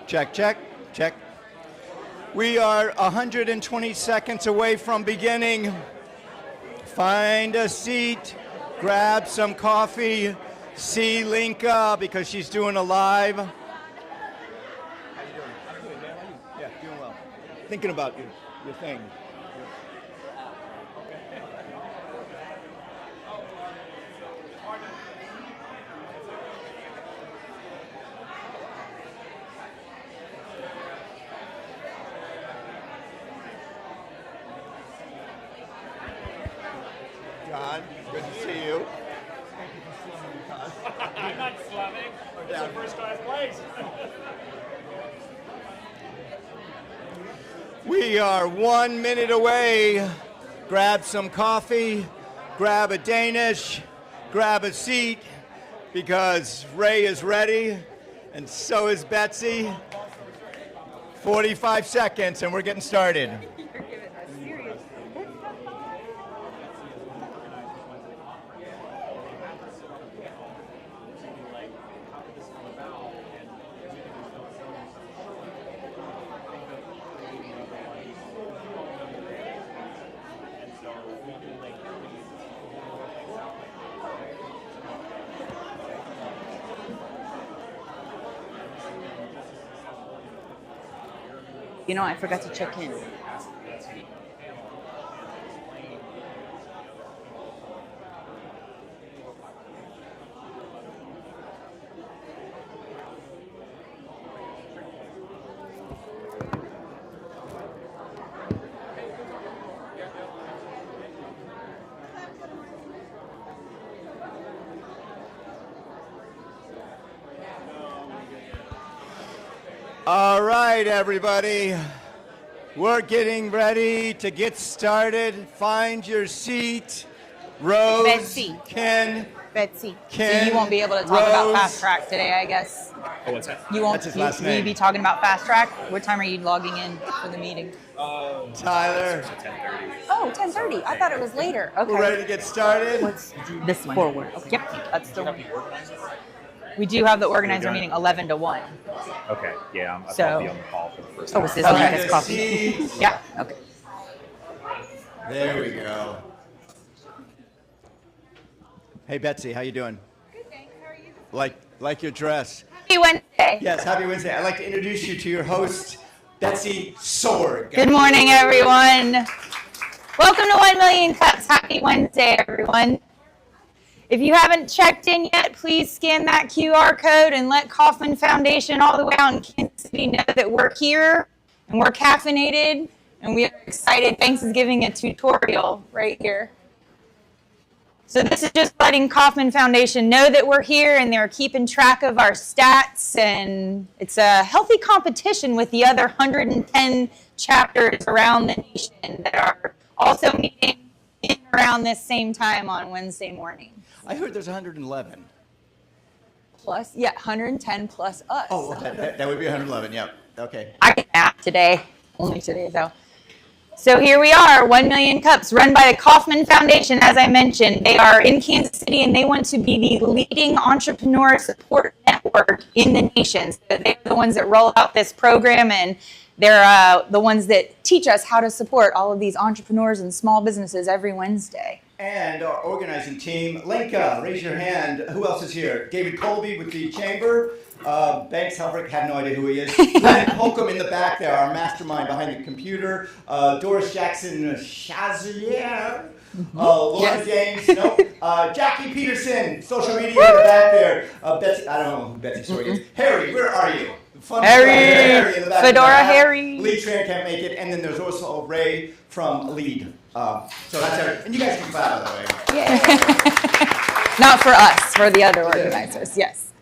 Check, check, check. We are 120 seconds away from beginning. Find a seat, grab some coffee, see Linka because she's doing a live. How you doing? I'm doing, man. How are you? Yeah, doing well. Thinking about your thing. John, good to see you. I'm not slumming. It's a first class place. We are 1 minute away. Grab some coffee, grab a Danish, grab a seat, because Ray is ready, and so is Betsy. 45 seconds, and we're getting started. You know, I forgot to check in. All right, everybody. We're getting ready to get started. Find your seat. Rose, Betsy. Ken. Betsy. Ken, So you won't be able to talk about Rose. Fast Track today, I guess. Oh, what's that? You won't. That's his last Will you name. be talking about Fast Track? What time are you logging in for the meeting? Tyler. 10:30. Oh, 10:30. I thought it was later. Okay. We're ready to get started. This forward. Yep. That's the one. We do have the organizer meeting 11 to 1. Okay, yeah, So- I'll be on the call for the first Oh, time. is this Find Lincoln's a coffee? seat. Yeah. Okay. There we go. Hey, Betsy, how you doing? Good, thanks. How are you? Like your dress. Happy Wednesday. Yes, happy Wednesday. I'd like to introduce you to your host, Betsy Sorg. Good morning, everyone. Welcome to 1 Million Cups. Happy Wednesday, everyone. If you haven't checked in yet, please scan that QR code and let Kauffman Foundation all the way out in Kansas City know that we're here and we're caffeinated and we're excited. Thanks is giving a tutorial right here. So this is just letting Kauffman Foundation know that we're here and they're keeping track of our stats, and it's a healthy competition with the other 110 chapters around the nation that are also meeting in around this same time on Wednesday morning. I heard there's 111. Plus, yeah, 110 plus us. Oh, that would be 111, yeah. Okay. I can nap today, only today though. So here we are, 1 Million Cups, run by the Kauffman Foundation, as I mentioned. They are in Kansas City and they want to be the leading entrepreneur support network in the nation. So they're the ones that roll out this program, and they're the ones that teach us how to support all of these entrepreneurs and small businesses every Wednesday. And our organizing team, Linka, raise your hand. Who else is here? David Colby with the Chamber. Banks Helfrich, have no idea who he is. Glenn Holcomb in the back there, our mastermind behind the computer. Doris Jackson Chazier. Laura James, nope. Jackie Peterson, social media in the back there. Betsy, I don't know who Betsy Sorg is. Harry, where are you? Fun Harry, in the back Fedora of the Harry. Lee Tran can't make it, and then there's also Ray from Lead. So that's everything. And you guys can clap, by the way. Yeah. Not for us, for the other organizers, yes.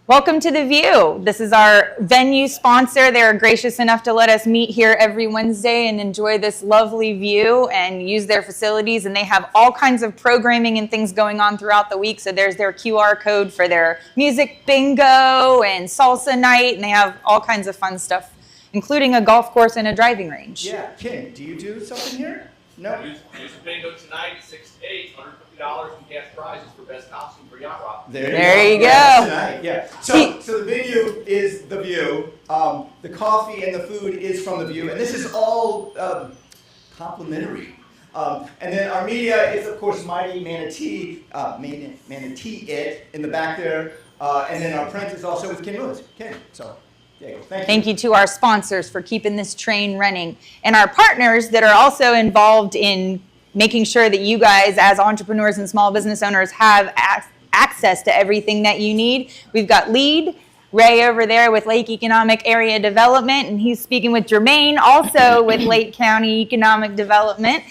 Welcome to The View. This is our venue sponsor. They're gracious enough to let us meet here every Wednesday and enjoy this lovely view and use their facilities. And they have all kinds of programming and things going on throughout the week. So there's their QR code for their music bingo and salsa night. And they have all kinds of fun stuff, including a golf course and a driving range. Yeah, Kim, do you do something here? No. Use the bingo tonight, 6 to 8, $150 in cash prizes for best costume for Yacht Rock. There you go. Yeah, tonight, yeah. So the venue is the view. The coffee and the food is from the view, and this is all complimentary. And then our media is, of course, Mighty Manatee, Manatee It in the back there. And then our print is also with Ken Lewis. Ken, so there you go. Thank you to our sponsors for keeping this train running, and our partners that are also involved in making sure that you guys as entrepreneurs and small business owners have access to everything that you need. We've got LEAD, Ray over there with Lake Economic Area Development, and he's speaking with Jermaine, also with Lake County Economic Development,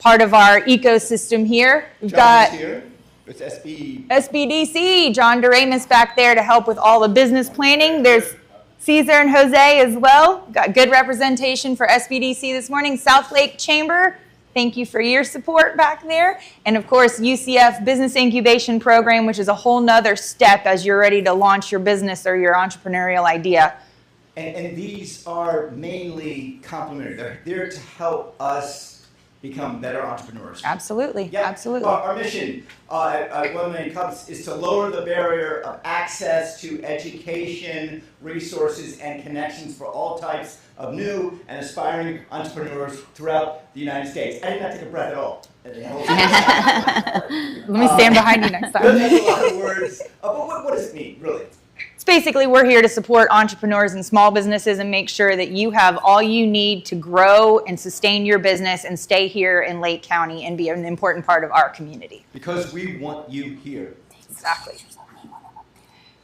part of our ecosystem here. We've got here. It's SBDC, John Doremus back there to help with all the business planning. There's Caesar and Jose as well. Got good representation for SBDC this morning. South Lake Chamber, thank you for your support back there. And of course, UCF Business Incubation Program, which is a whole nother step as you're ready to launch your business or your entrepreneurial idea. And these are mainly complimentary. They're there to help us become better entrepreneurs. Absolutely, Yeah. absolutely. Our mission at 1 Million Cups is to lower the barrier of access to education, resources, and connections for all types of new and aspiring entrepreneurs throughout the United States. I did not take a breath at all. Let me stand behind you next time. That's a lot of words. But what does it mean, really? It's basically we're here to support entrepreneurs and small businesses and make sure that you have all you need to grow and sustain your business and stay here in Lake County and be an important part of our community. Because we want you here. Exactly.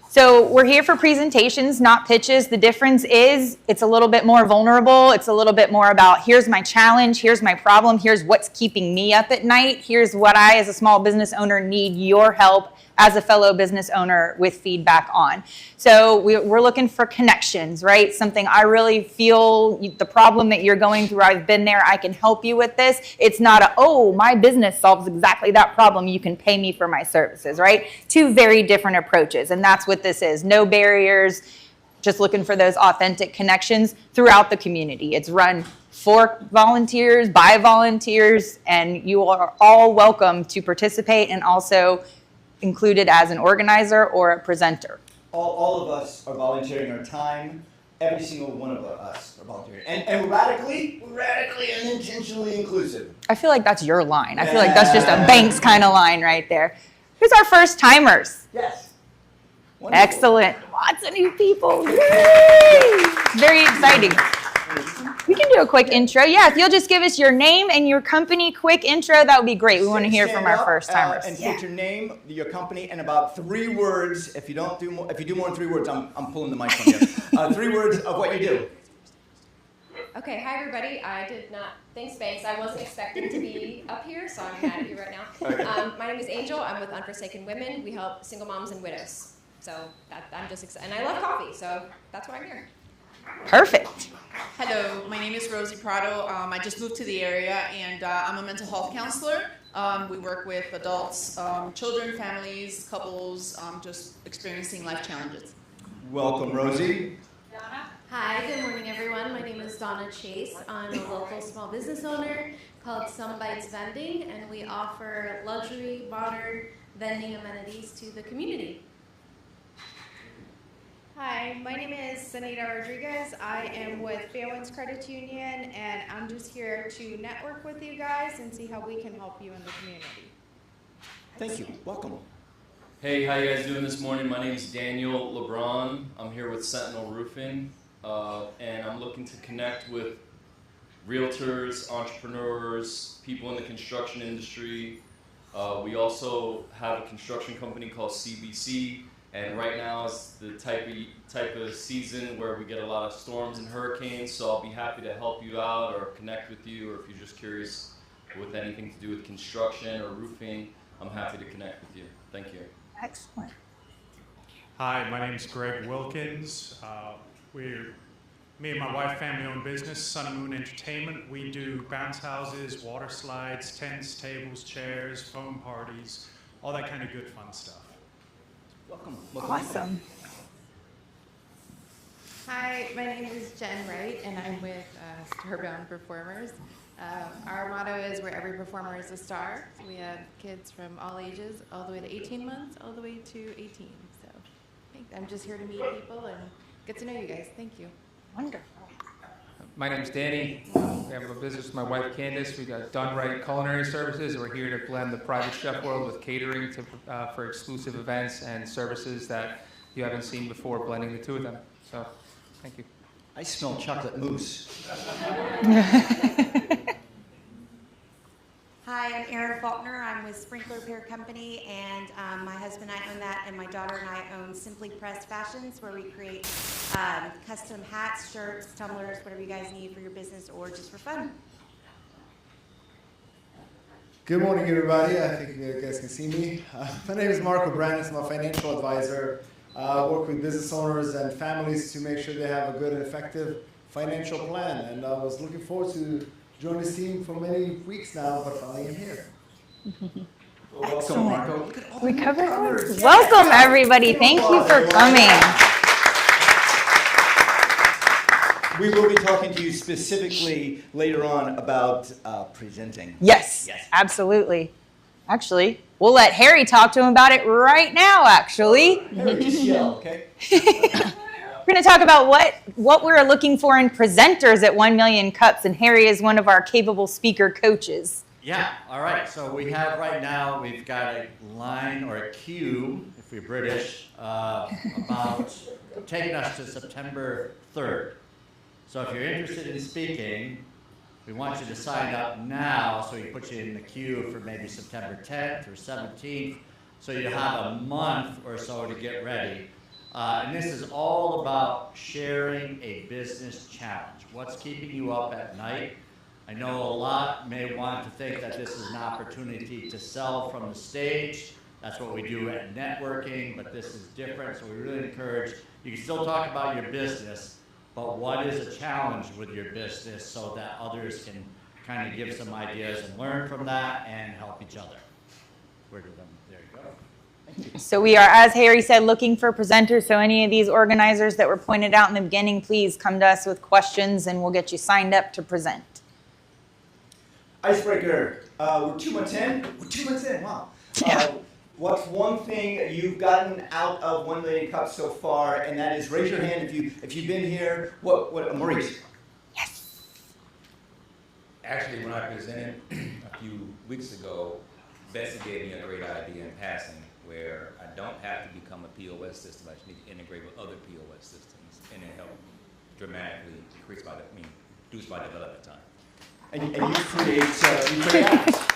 So we're here for presentations, not pitches. The difference is it's a little bit more vulnerable. It's a little bit more about here's my challenge, here's my problem, here's what's keeping me up at night, here's what I as a small business owner need your help as a fellow business owner with feedback on. So we're looking for connections, right? Something I really feel the problem that you're going through, I've been there, I can help you with this. It's not a, oh, my business solves exactly that problem, you can pay me for my services, right? Two very different approaches, and that's what this is. No barriers, just looking for those authentic connections throughout the community. It's run for volunteers, by volunteers, and you are all welcome to participate and also included as an organizer or a presenter. All of us are volunteering our time. Every single one of us are volunteering. And radically and intentionally inclusive. I feel like that's your line. I feel like that's just a Banks kind of line right there. Who's our first timers? Yes. Wonderful. Excellent. Lots of new people. Yay! Very exciting. We can do a quick intro. Yeah, if you'll just give us your name and your company quick intro, that would be great. We want to hear from our first timers. And state your name, your company, and about 3 words. If you do more than 3 words, I'm pulling the mic from you. 3 words of what you do. Okay, hi everybody. Thanks Banks, I wasn't expecting to be up here, so I'm mad at you right now. Okay. My name is Angel, I'm with Unforsaken Women. We help single moms and widows. So I'm just excited, and I love coffee, so that's why I'm here. Perfect. Hello, my name is Rosie Prado. I just moved to the area, and I'm a mental health counselor. We work with adults, children, families, couples, just experiencing life challenges. Welcome, Rosie. Hi, good morning everyone. My name is Donna Chase. I'm a local small business owner called Some Bites Vending, and we offer luxury, modern vending amenities to the community. Hi, my name is Sanita Rodriguez. I am with Fairwinds Credit Union, and I'm just here to network with you guys and see how we can help you in the community. Thank you. Welcome. Hey, how you guys doing this morning? My name is Daniel LeBron. I'm here with Sentinel Roofing, and I'm looking to connect with realtors, entrepreneurs, people in the construction industry. We also have a construction company called CBC. And right now is the type of season where we get a lot of storms and hurricanes, so I'll be happy to help you out or connect with you, or if you're just curious with anything to do with construction or roofing, I'm happy to connect with you. Thank you. Excellent. Hi, my name is Greg Wilkins. Me and my wife, family-owned business, Sun and Moon Entertainment. We do bounce houses, water slides, tents, tables, chairs, foam parties, all that kind of good fun stuff. Welcome. Awesome. Hi, my name is Jen Wright, and I'm with Starbound Performers. Our motto is where every performer is a star. So we have kids from all ages, all the way to 18 months, all the way to 18. So I'm just here to meet people and get to know you guys. Thank you. Wonderful. My name's Danny. We have a business with my wife Candace. We got Done Right Culinary Services. We're here to blend the private chef world with catering for exclusive events and services that you haven't seen before, blending the two of them. So, thank you. I smell chocolate mousse. Hi, I'm Erin Faulkner. I'm with Sprinkler Repair Company, and my husband and I own that, and my daughter and I own Simply Pressed Fashions, where we create custom hats, shirts, tumblers, whatever you guys need for your business or just for fun. Good morning, everybody. I think you guys can see me. My name is Marco Brandis. I'm a financial advisor. I work with business owners and families to make sure they have a good and effective financial plan. And I was looking forward to join this team for many weeks now, but finally I'm here. Welcome, Marco. Look at all We the covered covers. it. Welcome, everybody. Thank you for coming. We will be talking to you specifically later on about presenting. Yes, absolutely. Actually, we'll let Harry talk to him about it right now, actually. Harry, just yell, okay? We're going to talk about what we're looking for in presenters at 1 Million Cups, and Harry is one of our capable speaker coaches. Yeah, all right. So we have right now, we've got a line or a queue, if we're British, about taking us to September 3rd. So if you're interested in speaking, we want you to sign up now so we can put you in the queue for maybe September 10th or 17th, so you have a month or so to get ready. And this is all about sharing a business challenge. What's keeping you up at night? I know a lot may want to think that this is an opportunity to sell from the stage. That's what we do at networking, but this is different. So we really encourage, you can still talk about your business, but what is a challenge with your business so that others can kind of give some ideas and learn from that and help each other. There you go. Thank you. So we are, as Harry said, looking for presenters. So any of these organizers that were pointed out in the beginning, please come to us with questions and we'll get you signed up to present. Icebreaker. We're 2 months in. We're 2 months in. Wow. What's one thing you've gotten out of 1 Million Cups so far? And that is, raise your hand if you've been here. What, Maurice? Yes. Actually, when I presented a few weeks ago, Betsy gave me a great idea in passing, where I don't have to become a POS system. I just need to integrate with other POS systems, and it helped dramatically reduce my development time. And you create apps.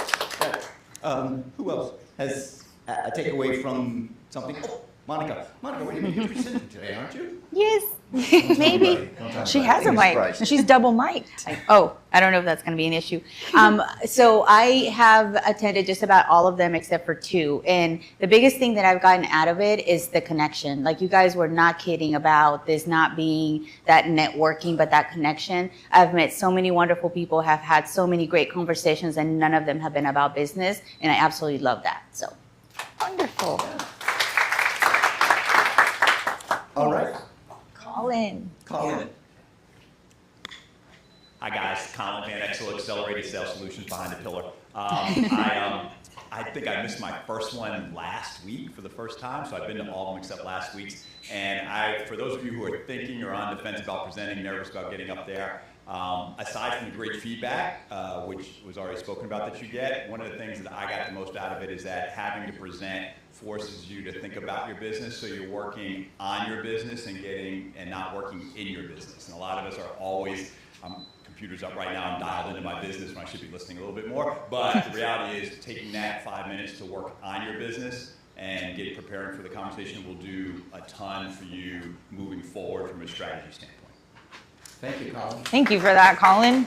Who else has a takeaway from something? Oh, Monica. Monica, wait a minute. You're presenting today, aren't you? Yes. Maybe. She has a mic. She's double mic'd. Oh, I don't know if that's going to be an issue. So I have attended just about all of them except for 2. And the biggest thing that I've gotten out of it is the connection. Like, you guys were not kidding about this not being that networking, but that connection. I've met so many wonderful people, have had so many great conversations, and none of them have been about business. And I absolutely love that. So wonderful. All right. Colin. Colin. Hi guys, Colin Van Exel, Accelerated Sales Solutions behind the pillar. I think I missed my first one last week for the first time, so I've been to all of them except last week's. And for those of you who are thinking or on the fence about presenting, nervous about getting up there, aside from the great feedback, which was already spoken about that you get, one of the things that I got the most out of it is that having to present forces you to think about your business, so you're working on your business and not working in your business. And a lot of us are always, computer's up right now, I'm dialed into my business when I should be listening a little bit more, but the reality is taking that 5 minutes to work on your business and get preparing for the conversation will do a ton for you moving forward from a strategy standpoint. Thank you, Colin. Thank you for that, Colin.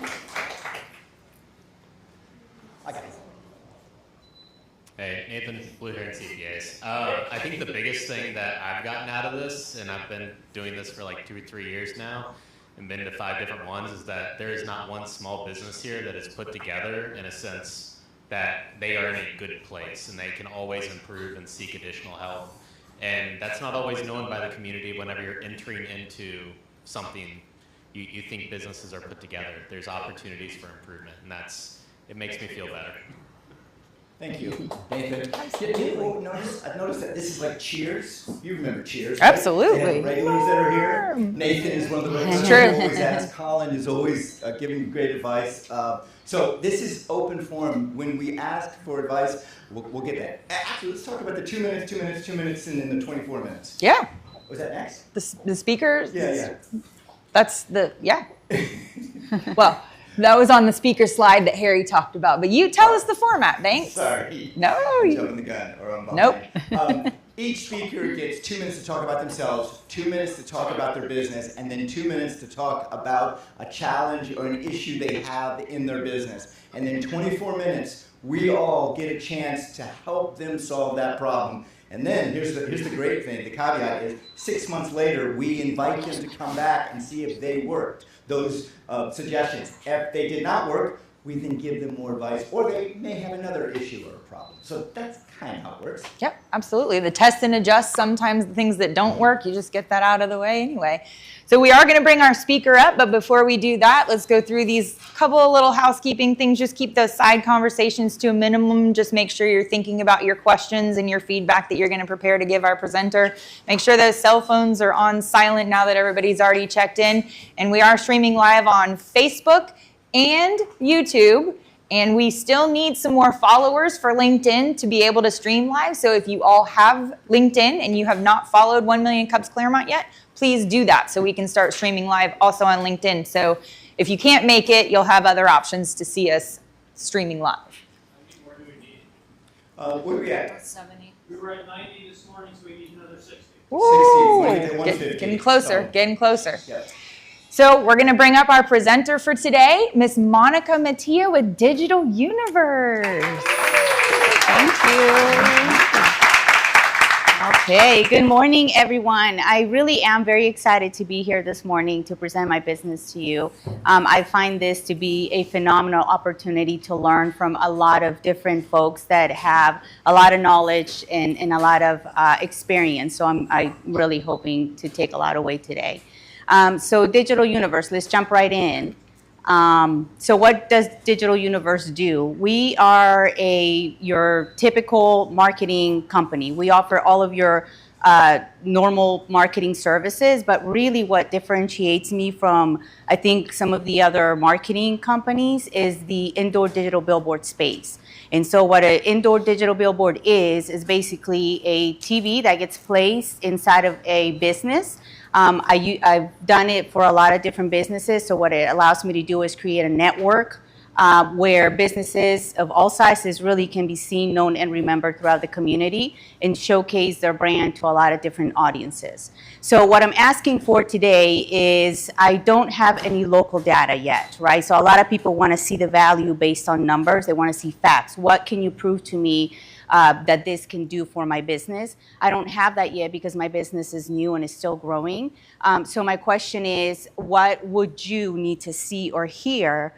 Hey, Nathan, Blue Hair and CPAs. I think the biggest thing that I've gotten out of this, and I've been doing this for like 2 or 3 years now, and been to 5 different ones, is that there is not one small business here that is put together in a sense that they are in a good place and they can always improve and seek additional help. And that's not always known by the community whenever you're entering into something you think businesses are put together. There's opportunities for improvement, and it makes me feel better. Thank you, Nathan. I've noticed that this is like Cheers. You remember Cheers, right? Absolutely. They have regulars that are here. Nathan is one of the regulars True. who always asks. Colin is always giving great advice. So this is open forum. When we ask for advice, we'll get that. Actually, let's talk about the 2 minutes, 2 minutes, 2 minutes, and then the 24 minutes. Yeah. Was that next? The speakers? Yeah. That's well, that was on the speaker slide that Harry talked about. But you tell us the format, Banks. Sorry. No. I'm jumping the gun, or I'm behind. Nope. Each speaker gets 2 minutes to talk about themselves, 2 minutes to talk about their business, and then 2 minutes to talk about a challenge or an issue they have in their business. And then 24 minutes, we all get a chance to help them solve that problem. And then here's the great thing, the caveat is 6 months later, we invite them to come back and see if they worked, those suggestions. If they did not work, we then give them more advice, or they may have another issue or a problem. So that's kind of how it works. Yep, absolutely. The test and adjust, sometimes the things that don't work, you just get that out of the way anyway. So we are going to bring our speaker up, but before we do that, let's go through these couple of little housekeeping things. Just keep those side conversations to a minimum. Just make sure you're thinking about your questions and your feedback that you're going to prepare to give our presenter. Make sure those cell phones are on silent now that everybody's already checked in. And we are streaming live on Facebook and YouTube. And we still need some more followers for LinkedIn to be able to stream live. So if you all have LinkedIn and you have not followed 1 Million Cups Clermont yet, please do that so we can start streaming live also on LinkedIn. So if you can't make it, you'll have other options to see us streaming live. What are we at? 70. We were at 90 this morning, so we need another 60. Ooh, getting closer, getting closer. So we're going to bring up our presenter for today, Miss Monica Mattia with Digital Universe. Thank you. Okay, good morning, everyone. I really am very excited to be here this morning to present my business to you. I find this to be a phenomenal opportunity to learn from a lot of different folks that have a lot of knowledge and a lot of experience. So I'm really hoping to take a lot away today. So Digital Universe, let's jump right in. So what does Digital Universe do? We are your typical marketing company. We offer all of your normal marketing services, but really what differentiates me from, I think, some of the other marketing companies is the indoor digital billboard space. And so what an indoor digital billboard is basically a TV that gets placed inside of a business. I've done it for a lot of different businesses. So what it allows me to do is create a network where businesses of all sizes really can be seen, known, and remembered throughout the community and showcase their brand to a lot of different audiences. So what I'm asking for today is I don't have any local data yet, right? So a lot of people want to see the value based on numbers. They want to see facts. What can you prove to me that this can do for my business? I don't have that yet because my business is new and is still growing. So my question is, what would you need to see or hear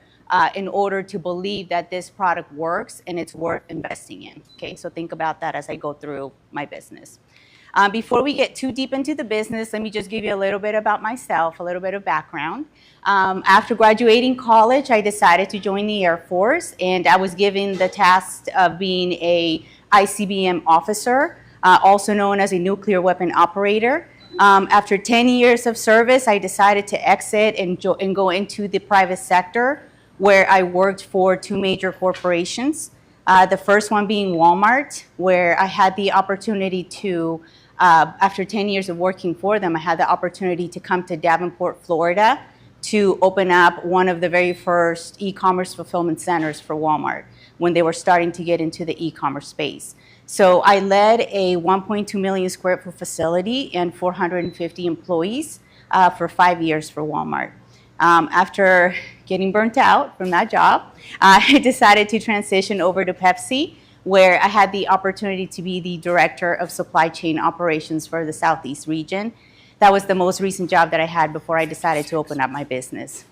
in order to believe that this product works and it's worth investing in? Okay, so think about that as I go through my business. Before we get too deep into the business, let me just give you a little bit about myself, a little bit of background. After graduating college, I decided to join the Air Force, and I was given the task of being a ICBM officer, also known as a nuclear weapon operator. After 10 years of service, I decided to exit and go into the private sector, where I worked for 2 major corporations. The first one being Walmart, where I had the opportunity to, after 10 years of working for them, I had the opportunity to come to Davenport, Florida, to open up one of the very first e-commerce fulfillment centers for Walmart when they were starting to get into the e-commerce space. So I led a 1.2 million square foot facility and 450 employees for 5 years for Walmart. After getting burnt out from that job, I decided to transition over to Pepsi, where I had the opportunity to be the director of supply chain operations for the Southeast region. That was the most recent job that I had before I decided to open up my business.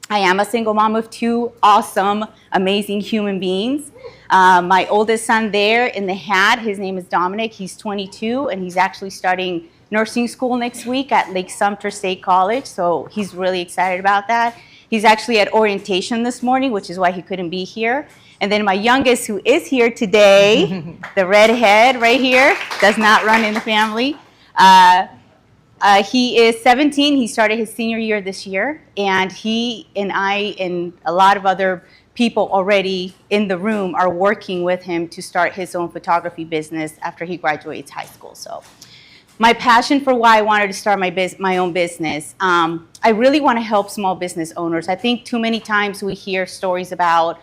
I am a single mom of 2 awesome, amazing human beings. My oldest son there in the hat, his name is Dominic. He's 22, and he's actually starting nursing school next week at Lake Sumter State College, so he's really excited about that. He's actually at orientation this morning, which is why he couldn't be here. And then my youngest, who is here today, the redhead right here, does not run in the family. He is 17. He started his senior year this year, and he and I and a lot of other people already in the room are working with him to start his own photography business after he graduates high school. So my passion for why I wanted to start my own business, I really want to help small business owners. I think too many times we hear stories about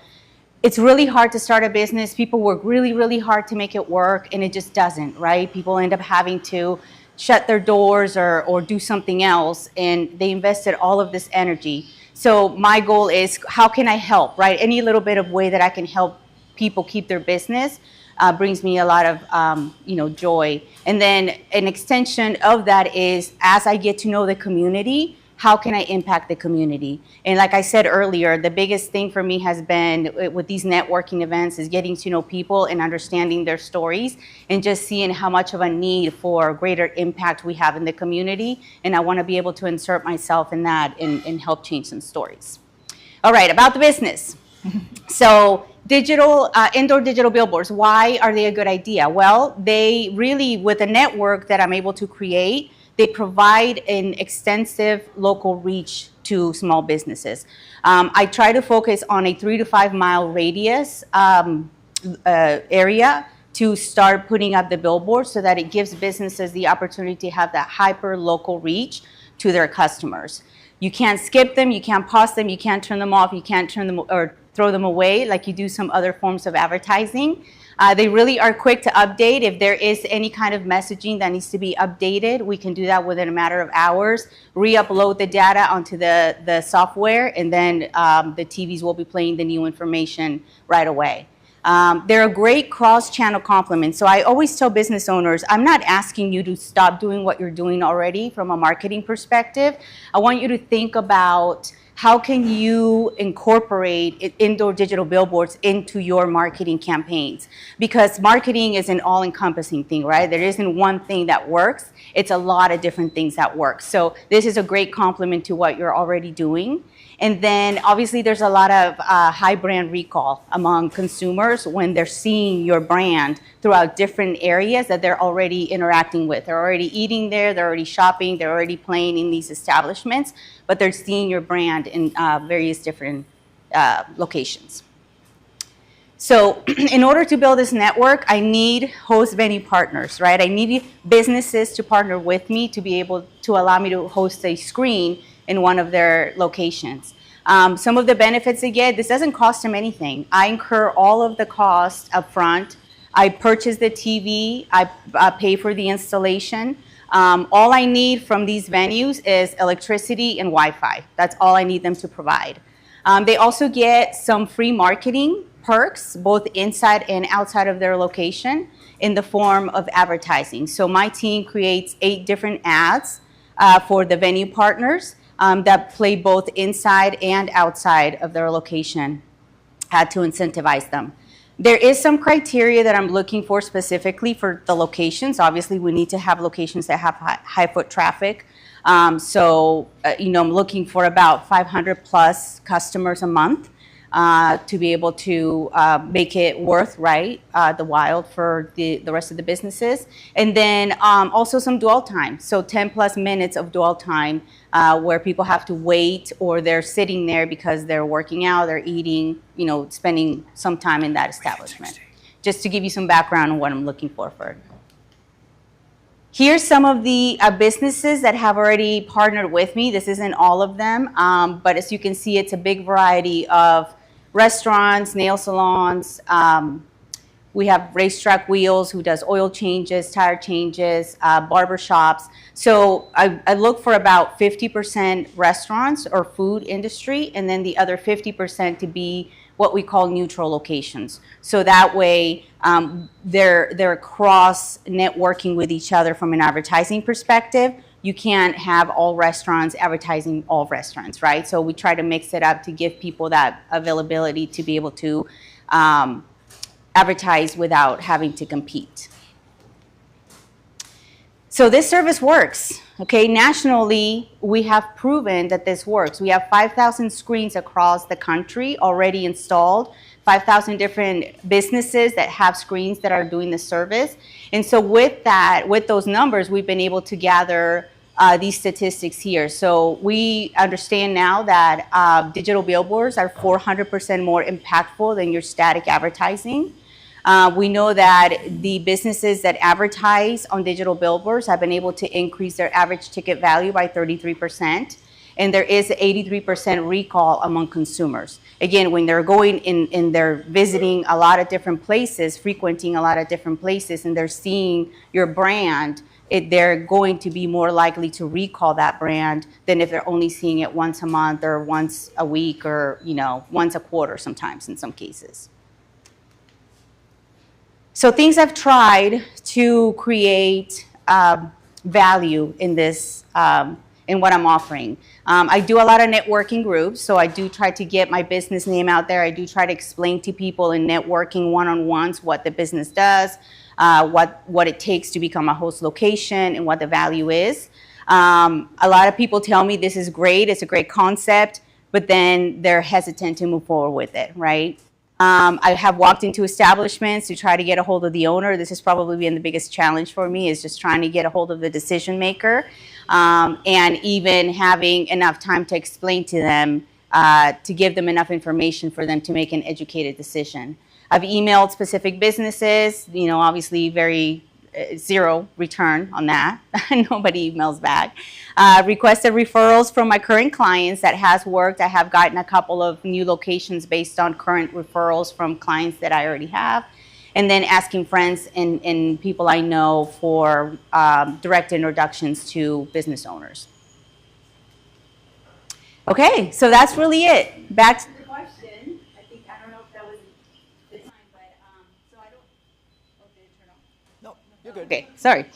it's really hard to start a business. People work really, really hard to make it work, and it just doesn't, right? People end up having to shut their doors or do something else, and they invested all of this energy. So my goal is, how can I help, right? Any little bit of way that I can help people keep their business brings me a lot of joy. And then an extension of that is, as I get to know the community, how can I impact the community? And like I said earlier, the biggest thing for me has been with these networking events is getting to know people and understanding their stories and just seeing how much of a need for greater impact we have in the community. And I want to be able to insert myself in that and help change some stories. All right, about the business. So indoor digital billboards, why are they a good idea? Well, they really, with a network that I'm able to create, they provide an extensive local reach to small businesses. I try to focus on a 3 to 5 mile radius area to start putting up the billboards so that it gives businesses the opportunity to have that hyper local reach to their customers. You can't skip them, you can't pause them, you can't turn them off, you can't turn them or throw them away like you do some other forms of advertising. They really are quick to update. If there is any kind of messaging that needs to be updated, we can do that within a matter of hours, re-upload the data onto the software, and then the TVs will be playing the new information right away. They're a great cross-channel complement. So I always tell business owners, I'm not asking you to stop doing what you're doing already from a marketing perspective. I want you to think about how can you incorporate indoor digital billboards into your marketing campaigns? Because marketing is an all-encompassing thing, right? There isn't one thing that works. It's a lot of different things that work. So this is a great complement to what you're already doing. And then obviously there's a lot of high brand recall among consumers when they're seeing your brand throughout different areas that they're already interacting with. They're already eating there, they're already shopping, they're already playing in these establishments, but they're seeing your brand in various different locations. So in order to build this network, I need host venue partners, right? I need businesses to partner with me to be able to allow me to host a screen in one of their locations. Some of the benefits they get, this doesn't cost them anything. I incur all of the costs up front. I purchase the TV, I pay for the installation. All I need from these venues is electricity and Wi-Fi. That's all I need them to provide. They also get some free marketing perks, both inside and outside of their location, in the form of advertising. So my team creates 8 different ads for the venue partners that play both inside and outside of their location to incentivize them. There is some criteria that I'm looking for specifically for the locations. Obviously, we need to have locations that have high foot traffic. I'm looking for about 500 plus customers a month to be able to make it worth the while for the rest of the businesses. And then also some dwell time. So 10 plus minutes of dwell time where people have to wait or they're sitting there because they're working out, they're eating, spending some time in that establishment. Just to give you some background on what I'm looking for. Here's some of the businesses that have already partnered with me. This isn't all of them, but as you can see, it's a big variety of restaurants, nail salons. We have Racetrack Wheels, who does oil changes, tire changes, barber shops. So I look for about 50% restaurants or food industry, and then the other 50% to be what we call neutral locations. So that way they're cross networking with each other from an advertising perspective. You can't have all restaurants advertising all restaurants, right? So we try to mix it up to give people that availability to be able to advertise without having to compete. So this service works, okay? Nationally, we have proven that this works. We have 5,000 screens across the country already installed, 5,000 different businesses that have screens that are doing the service. And so with that, with those numbers, we've been able to gather these statistics here. So we understand now that digital billboards are 400% more impactful than your static advertising. We know that the businesses that advertise on digital billboards have been able to increase their average ticket value by 33%. And there is 83% recall among consumers. Again, when they're going and they're visiting a lot of different places, frequenting a lot of different places, and they're seeing your brand, they're going to be more likely to recall that brand than if they're only seeing it once a month or once a week or, once a quarter sometimes in some cases. So things I've tried to create value in this, in what I'm offering. I do a lot of networking groups, so I do try to get my business name out there. I do try to explain to people in networking one-on-ones what the business does, what it takes to become a host location and what the value is. A lot of people tell me this is great, it's a great concept, but then they're hesitant to move forward with it, right? I have walked into establishments to try to get a hold of the owner. This has probably been the biggest challenge for me, is just trying to get a hold of the decision maker, and even having enough time to explain to them, to give them enough information for them to make an educated decision. I've emailed specific businesses, obviously zero return on that. Nobody emails back. Requested referrals from my current clients. That has worked. I have gotten a couple of new locations based on current referrals from clients that I already have. And then asking friends and people I know for direct introductions to business owners. Okay, so that's really it. Back to the question. I don't know if that was the time, but so I don't. Oh, did it turn on? No, you're good. Okay, sorry.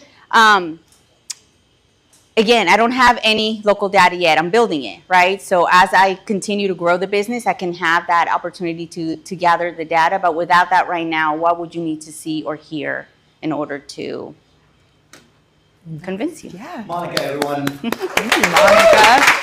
Again, I don't have any local data yet. I'm building it, right? So as I continue to grow the business, I can have that opportunity to gather the data. But without that right now, what would you need to see or hear in order to convince you? Yeah. Monica, everyone. Thank you, Monica.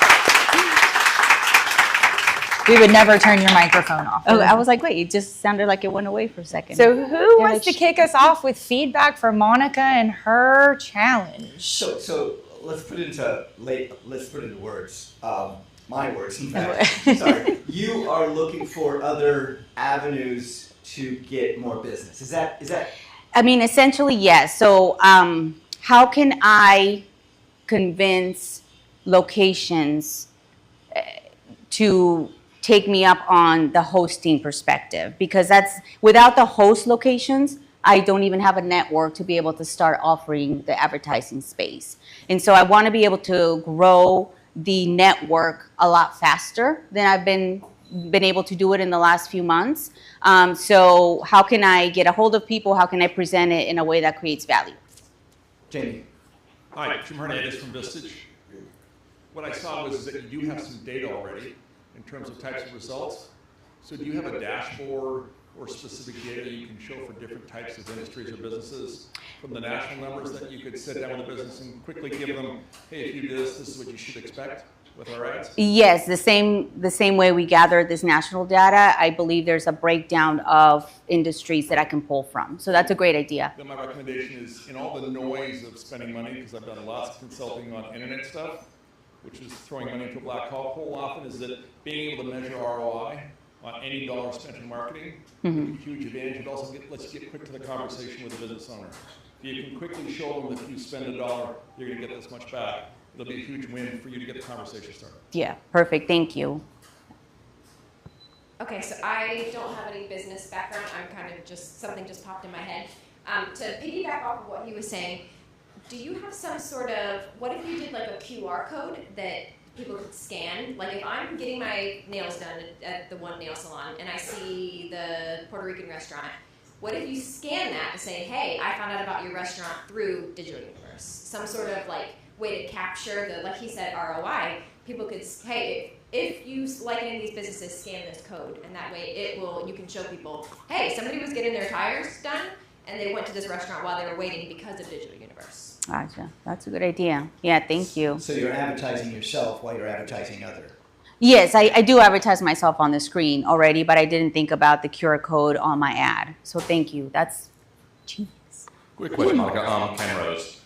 We would never turn your microphone off. Oh, I was like, wait, it just sounded like it went away for a second. So who wants to kick us off with feedback for Monica and her challenge? So let's put it into words. My words, in fact. Sorry. You are looking for other avenues to get more business. Is that? I mean, essentially, yes. So how can I convince locations to take me up on the hosting perspective? Because without the host locations, I don't even have a network to be able to start offering the advertising space. And so I want to be able to grow the network a lot faster than I've been able to do it in the last few months. So how can I get a hold of people? How can I present it in a way that creates value? Jamie. Hi, Jim Hernandez from Eustis. What I saw was that you do have some data already in terms of types of results. So do you have a dashboard or specific data you can show for different types of industries or businesses from the national numbers that you could sit down with a business and quickly give them, hey, if you do this, this is what you should expect with our ads? Yes, the same way we gather this national data, I believe there's a breakdown of industries that I can pull from. So that's a great idea. Then my recommendation is, in all the noise of spending money, because I've done lots of consulting on internet stuff, which is throwing money into a black hole often, is that being able to measure ROI on any dollar spent in marketing is a huge advantage. It also lets you get quick to the conversation with the business owner. If you can quickly show them that if you spend $1, you're going to get this much back, it'll be a huge win for you to get the conversation started. Yeah, perfect. Thank you. Okay, so I don't have any business background. I'm kind of something just popped in my head. To piggyback off of what he was saying, do you have some sort of, what if you did like a QR code that people could scan? Like if I'm getting my nails done at the one nail salon and I see the Puerto Rican restaurant, what if you scan that to say, hey, I found out about your restaurant through Digital Universe? Some sort of like way to capture the, like he said, ROI. People could, hey, if you like any of these businesses, scan this code, and that way you can show people, hey, somebody was getting their tires done, and they went to this restaurant while they were waiting because of Digital Universe. Gotcha. That's a good idea. Yeah, thank you. So you're advertising yourself while you're advertising other. Yes, I do advertise myself on the screen already, but I didn't think about the QR code on my ad. So thank you. That's genius. Quick question, Monica. Ken Rose.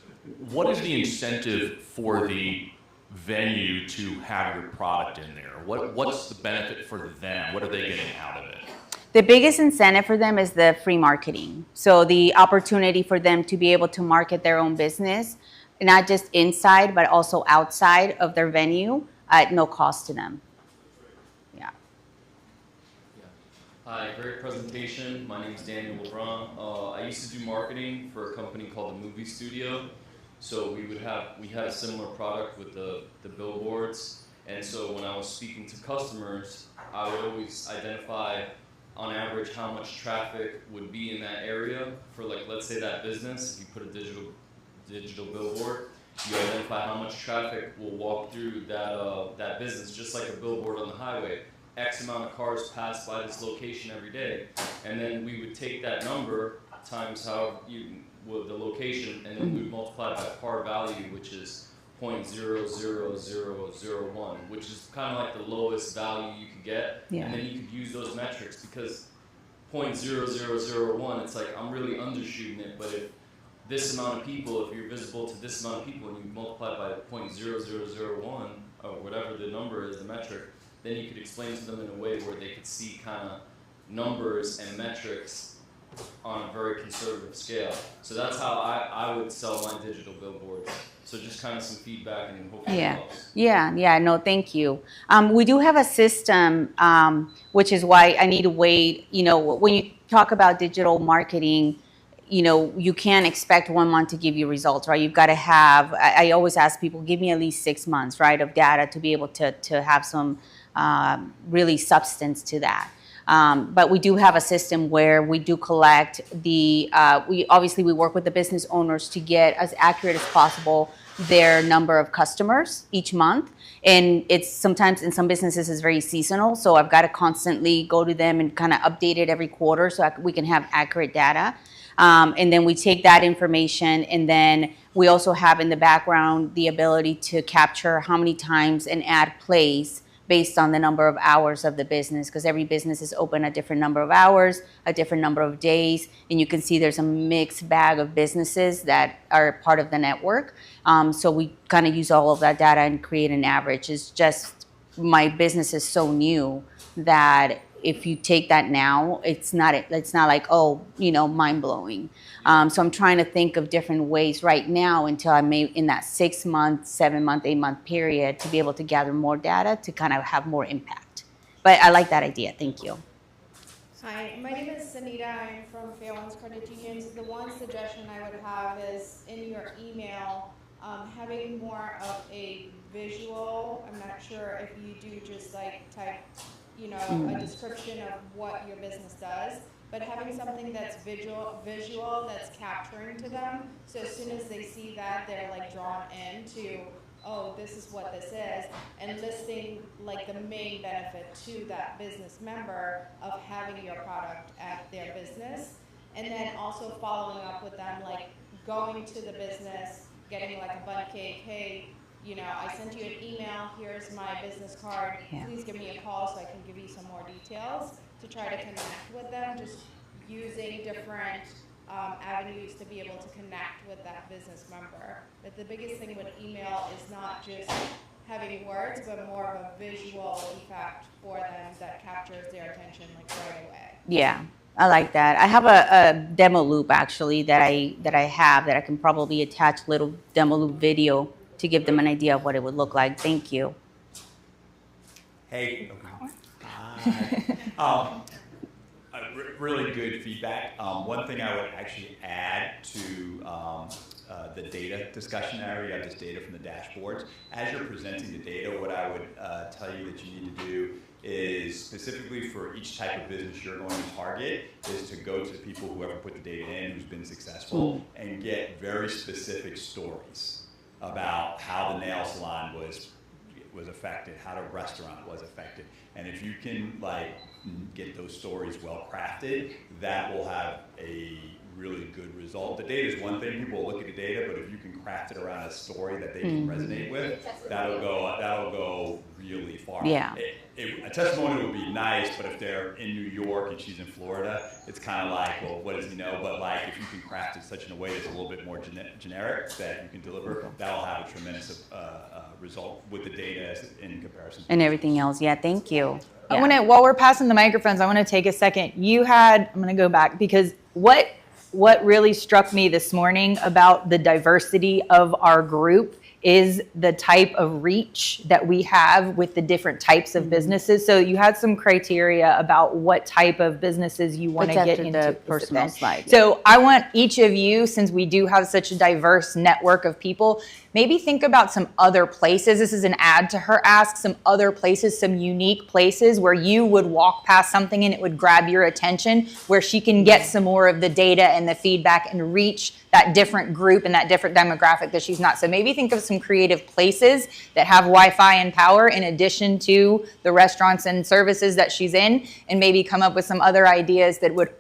What is the incentive for the venue to have your product in there? What's the benefit for them? What are they getting out of it? The biggest incentive for them is the free marketing. So the opportunity for them to be able to market their own business, not just inside, but also outside of their venue at no cost to them. Yeah. Hi, great presentation. My name is Daniel LeBron. I used to do marketing for a company called the Movie Studio. So we had a similar product with the billboards. And so when I was speaking to customers, I would always identify on average how much traffic would be in that area for, like, let's say that business. If you put a digital billboard, you identify how much traffic will walk through that business, just like a billboard on the highway. X amount of cars pass by this location every day, and then we would take that number times the location, and then we would multiply by par value, which is 0.00001, which is kind of like the lowest value you could get, and then you could use those metrics because 0.0001, it's like I'm really undershooting it, but if this amount of people, if you're visible to this amount of people and you multiply by 0.0001 or whatever the number is, the metric, then you could explain to them in a way where they could see kind of numbers and metrics on a very conservative scale. So that's how I would sell my digital billboards. So just kind of some feedback and hopefully it helps. Yeah, no, thank you. We do have a system, which is why I need to wait. You know, when you talk about digital marketing, you know, you can't expect 1 month to give you results, right? You've got to have, I always ask people, give me at least 6 months, right, of data to be able to have some really substance to that. But we do have a system where we do collect we work with the business owners to get as accurate as possible their number of customers each month. And it's sometimes in some businesses is very seasonal. So I've got to constantly go to them and kind of update it every quarter so we can have accurate data. And then we take that information, and then we also have in the background the ability to capture how many times an ad plays based on the number of hours of the business, because every business is open a different number of hours, a different number of days, and you can see there's a mixed bag of businesses that are part of the network. So we kind of use all of that data and create an average. It's just my business is so new that if you take that now, it's not like, oh, you know, mind blowing. So I'm trying to think of different ways right now until I'm in that 6 month, 7 month, 8 month period to be able to gather more data to kind of have more impact. But I like that idea. Thank you. Hi, my name is Sanita. I'm from Fairwinds Credit Unions. The one suggestion I would have is in your email, having more of a visual. I'm not sure if you do just like type, you know, a description of what your business does, but having something that's visual that's capturing to them. So as soon as they see that, they're like drawn into, oh, this is what this is, and listing like the main benefit to that business member of having your product at their business, and then also following up with them, like going to the business, getting like a bundt cake, hey, you know, I sent you an email, here's my business card, please give me a call so I can give you some more details, to try to connect with them, just using different avenues to be able to connect with that business member. But the biggest thing with email is not just having words, but more of a visual effect for them that captures their attention like right away. Yeah, I like that. I have a demo loop actually that I can probably attach little demo loop video to give them an idea of what it would look like. Thank you. Hey. Really good feedback. One thing I would actually add to the data discussion area, you have this data from the dashboards. As you're presenting the data, what I would tell you that you need to do is specifically for each type of business you're going to target is to go to people who ever put the data in, who's been successful, and get very specific stories about how the nail salon was affected, how the restaurant was affected. And if you can like get those stories well crafted, that will have a really good result. The data is one thing, people will look at the data, but if you can craft it around a story that they can resonate with, that'll go really far. Yeah. A testimonial would be nice, but if they're in New York and she's in Florida, it's kind of like, well, what does he know? But like, if you can craft it such in a way that's a little bit more generic that you can deliver, that'll have a tremendous result with the data in comparison. And everything else. Yeah, thank you. I want to, while we're passing the microphones, I want to take a second. I'm going to go back because what really struck me this morning about the diversity of our group is the type of reach that we have with the different types of businesses. So you had some criteria about what type of businesses you want to get into the personal slide. So I want each of you, since we do have such a diverse network of people, maybe think about some other places. This is an add to her ask, some other places, some unique places where you would walk past something and it would grab your attention, where she can get some more of the data and the feedback and reach that different group and that different demographic that she's not. So maybe think of some creative places that have Wi-Fi and power in addition to the restaurants and services that she's in, and maybe come up with some other ideas that would,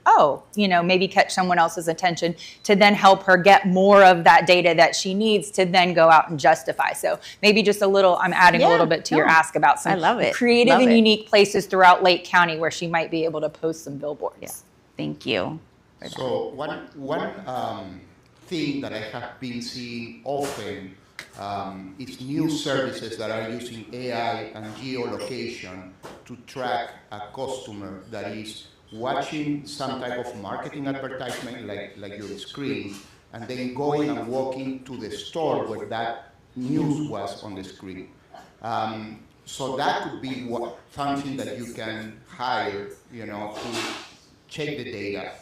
maybe catch someone else's attention to then help her get more of that data that she needs to then go out and justify. So maybe just a little, I'm adding a little bit to your ask about some creative and unique places throughout Lake County where she might be able to post some billboards. Yeah. Thank you. So one thing that I have been seeing often is new services that are using AI and geolocation to track a customer that is watching some type of marketing advertisement like your screen, and then going and walking to the store where that news was on the screen. So that could be something that you can hire, to check the data,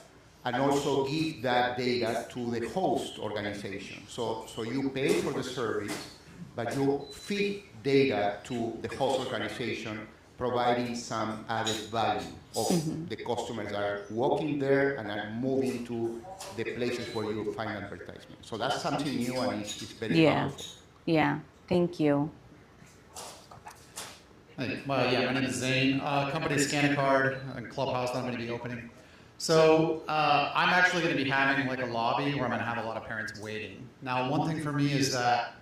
and also give that data to the host organization. So you pay for the service, but you feed data to the host organization, providing some added value of the customers that are walking there and are moving to the places where you find advertisement. So that's something new and it's very powerful. Yeah, thank you. Hey, my name is Zane. Company ScanAcard and Clubhouse that I'm going to be opening. So I'm actually going to be having like a lobby where I'm going to have a lot of parents waiting. Now, one thing for me is that,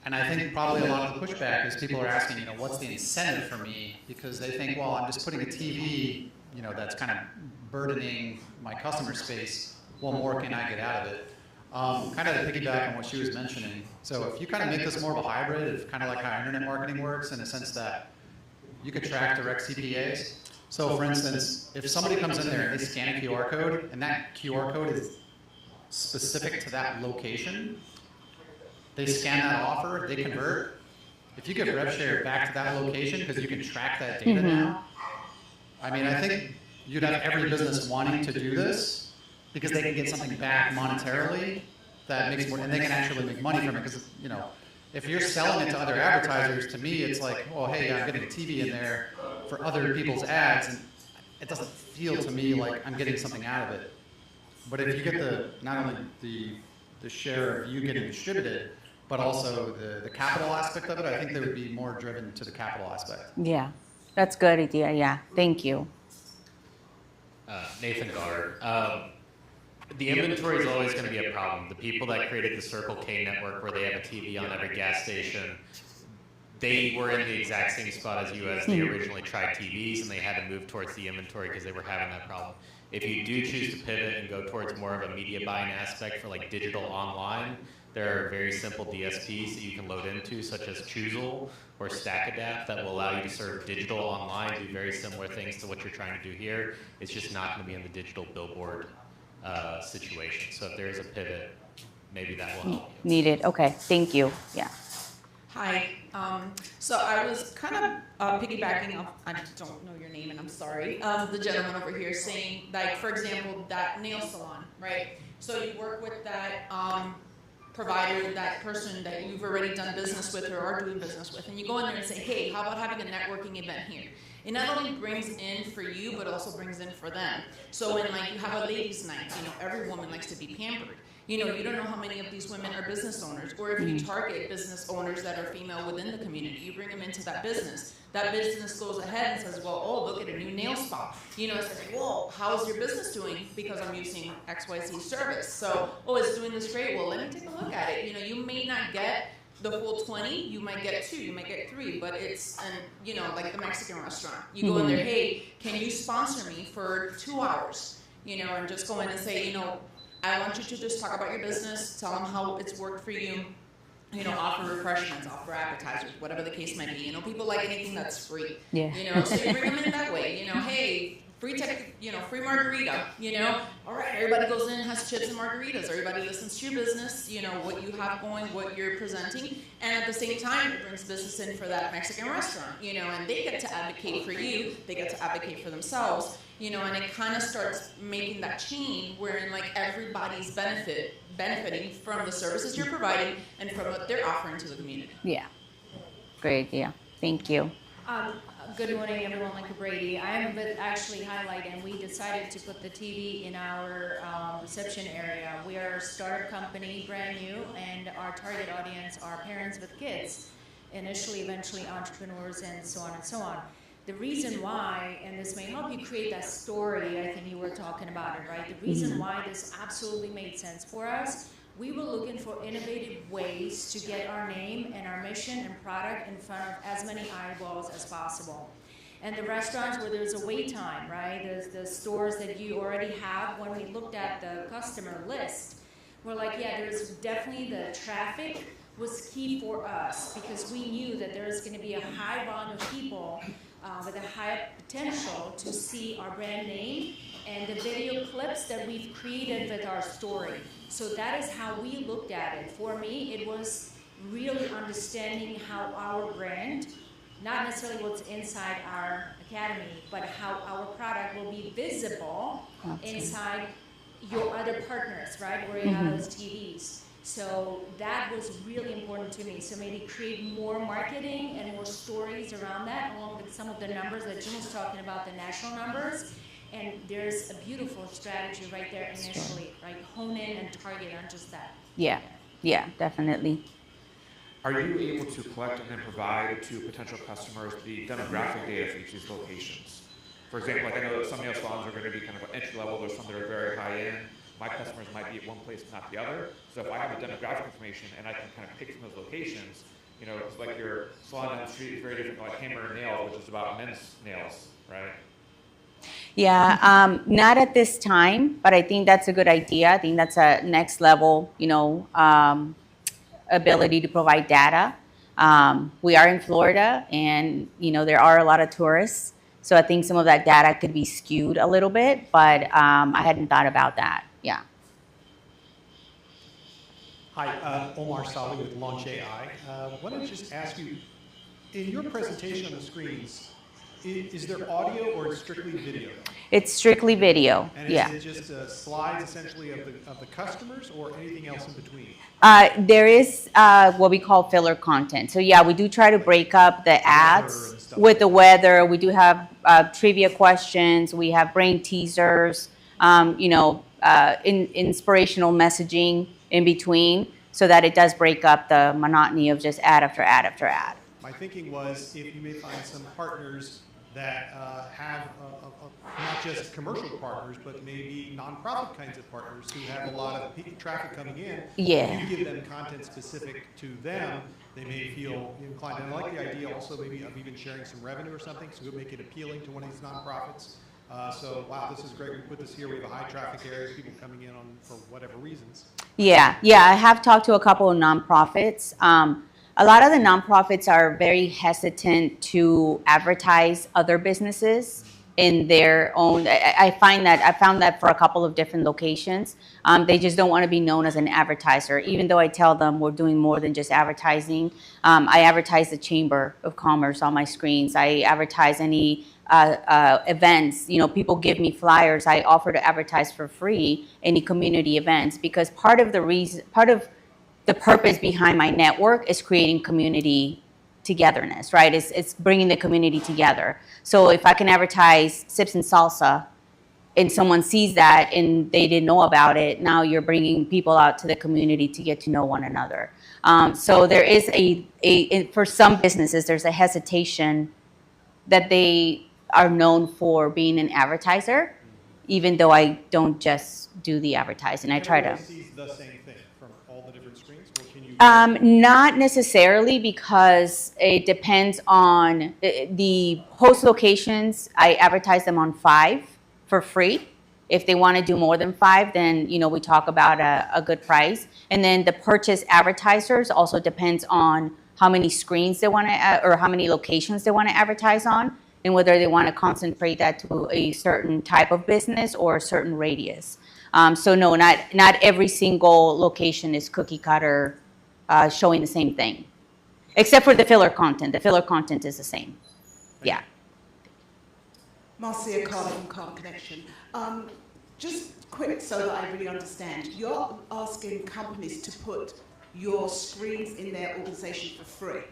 and I think probably a lot of the pushback is people are asking, what's the incentive for me? Because they think, well, I'm just putting a TV, that's kind of burdening my customer space. What more can I get out of it? Kind of to piggyback on what she was mentioning. So if you kind of make this more of a hybrid, it's kind of like how internet marketing works in the sense that you could track direct CPAs. So for instance, if somebody comes in there and they scan a QR code, and that QR code is specific to that location, they scan that offer, they convert. If you give rev share back to that location, because you can track that data now, I mean, I think you'd have every business wanting to do this because they can get something back monetarily that makes more, and they can actually make money from it. Because if you're selling it to other advertisers, to me, it's like, oh, hey, I'm getting a TV in there for other people's ads, and it doesn't feel to me like I'm getting something out of it. But if you get not only the share of you getting distributed, but also the capital aspect of it, I think they would be more driven to the capital aspect. Yeah, that's a good idea. Yeah, thank you. Nathan Gard. The inventory is always going to be a problem. The people that created the Circle K network where they have a TV on every gas station, they were in the exact same spot as you as they originally tried TVs, and they had to move towards the inventory because they were having that problem. If you do choose to pivot and go towards more of a media buying aspect for like digital online, there are very simple DSPs that you can load into, such as Choosel or StackAdapt, that will allow you to serve digital online, do very similar things to what you're trying to do here. It's just not going to be in the digital billboard situation. So if there is a pivot, maybe that will help you. Needed. Okay, thank you. Yeah. Hi. So I was kind of piggybacking off, I don't know your name and I'm sorry, the gentleman over here saying, like, for example, that nail salon, right? So you work with that provider, that person that you've already done business with or are doing business with, and you go in there and say, hey, how about having a networking event here? It not only brings in for you, but also brings in for them. So when like you have a ladies' night, every woman likes to be pampered. You know, you don't know how many of these women are business owners, or if you target business owners that are female within the community, you bring them into that business. That business goes ahead and says, well, oh, look at a new nail spa. You know, it's like, well, how's your business doing? Because I'm using XYZ service. So, oh, it's doing this great. Well, let me take a look at it. You know, you may not get the full 20, you might get 2, you might get 3, but it's, you know, like the Mexican restaurant. You go in there, hey, can you sponsor me for 2 hours? You know, and just go in and say, you know, I want you to just talk about your business, tell them how it's worked for you. You know, offer refreshments, offer appetizers, whatever the case might be. You know, people like anything that's free. Yeah. You know, so you bring them in that way. You know, hey, free free margarita. You know, all right, everybody goes in and has chips and margaritas. Everybody listens to your business. You know what you have going, what you're presenting, and at the same time, it brings business in for that Mexican restaurant. You know, and they get to advocate for you. They get to advocate for themselves. You know, and it kind of starts making that chain wherein like everybody's benefiting from the services you're providing and from what they're offering to the community. Yeah. Great idea. Thank you. Good morning, everyone. Like Brady, I am with actually Highlight, and we decided to put the TV in our reception area. We are a startup company, brand new, and our target audience are parents with kids, initially, eventually entrepreneurs, and so on and so on. The reason why, and this may help you create that story, I think you were talking about it, right? The reason why this absolutely made sense for us, we were looking for innovative ways to get our name and our mission and product in front of as many eyeballs as possible. And the restaurants where there's a wait time, right? There's the stores that you already have. When we looked at the customer list, we're like, yeah, there's definitely the traffic was key for us because we knew that there's going to be a high volume of people with a high potential to see our brand name and the video clips that we've created with our story. So that is how we looked at it. For me, it was really understanding how our brand, not necessarily what's inside our academy, but how our product will be visible inside your other partners, right, where you have those TVs. So that was really important to me. So maybe create more marketing and more stories around that, along with some of the numbers that Jim was talking about, the national numbers. And there's a beautiful strategy right there initially, right? Hone in and target on just that. Yeah, yeah, definitely. Are you able to collect and then provide to potential customers the demographic data for each of these locations? For example, like I know that some nail salons are going to be kind of entry level, there's some that are very high end. My customers might be at one place, not the other. So if I have the demographic information and I can kind of pick from those locations, you know, it's like your salon down the street is very different from like Hammer and Nails, which is about men's nails, right? Yeah, not at this time, but I think that's a good idea. I think that's a next level, you know, ability to provide data. We are in Florida, and you know there are a lot of tourists, so I think some of that data could be skewed a little bit. But I hadn't thought about that. Yeah. Hi, Omar Saleh with Launch AI. Why don't I just ask you, in your presentation on the screens, is there audio or strictly video? It's strictly video. And yeah. is it just slides essentially of the customers or anything else in between? There is what we call filler content. So yeah, we do try to break up the ads with the weather. We do have trivia questions. We have brain teasers. You know, inspirational messaging in between, so that it does break up the monotony of just ad after ad after ad. My thinking was if you may find some partners that have not just commercial partners, but maybe nonprofit kinds of partners who have a lot of traffic coming in. Yeah. If you give them content specific to them, they may feel inclined. And I like the idea also maybe of even sharing some revenue or something, so we'll make it appealing to one of these nonprofits. So wow, this is great. We put this here. We have a high traffic area, people coming in for whatever reasons. Yeah, I have talked to a couple of nonprofits. A lot of the nonprofits are very hesitant to advertise other businesses in their own. I found that for a couple of different locations. They just don't want to be known as an advertiser, even though I tell them we're doing more than just advertising. I advertise the Chamber of Commerce on my screens. I advertise any events. You know, people give me flyers. I offer to advertise for free any community events, because part of the purpose behind my network is creating community togetherness, right? It's bringing the community together. So if I can advertise Sips and Salsa and someone sees that and they didn't know about it, now you're bringing people out to the community to get to know one another. So there is for some businesses, there's a hesitation that they are known for being an advertiser, even though I don't just do the advertising. I try to. Everybody sees the same thing from all the different screens? Or can you Not necessarily, because it depends on the host locations. I advertise them on 5 for free. If they want to do more than 5, then we talk about a good price. And then the purchase advertisers also depends on how many screens they want to, or how many locations they want to advertise on, and whether they want to concentrate that to a certain type of business or a certain radius. So no, not every single location is cookie cutter, showing the same thing, except for the filler content. The filler content is the same. Yeah. Marcia Carter from Carbon Connection. Just quick so that I really understand. You're asking companies to put your screens in their organization for free?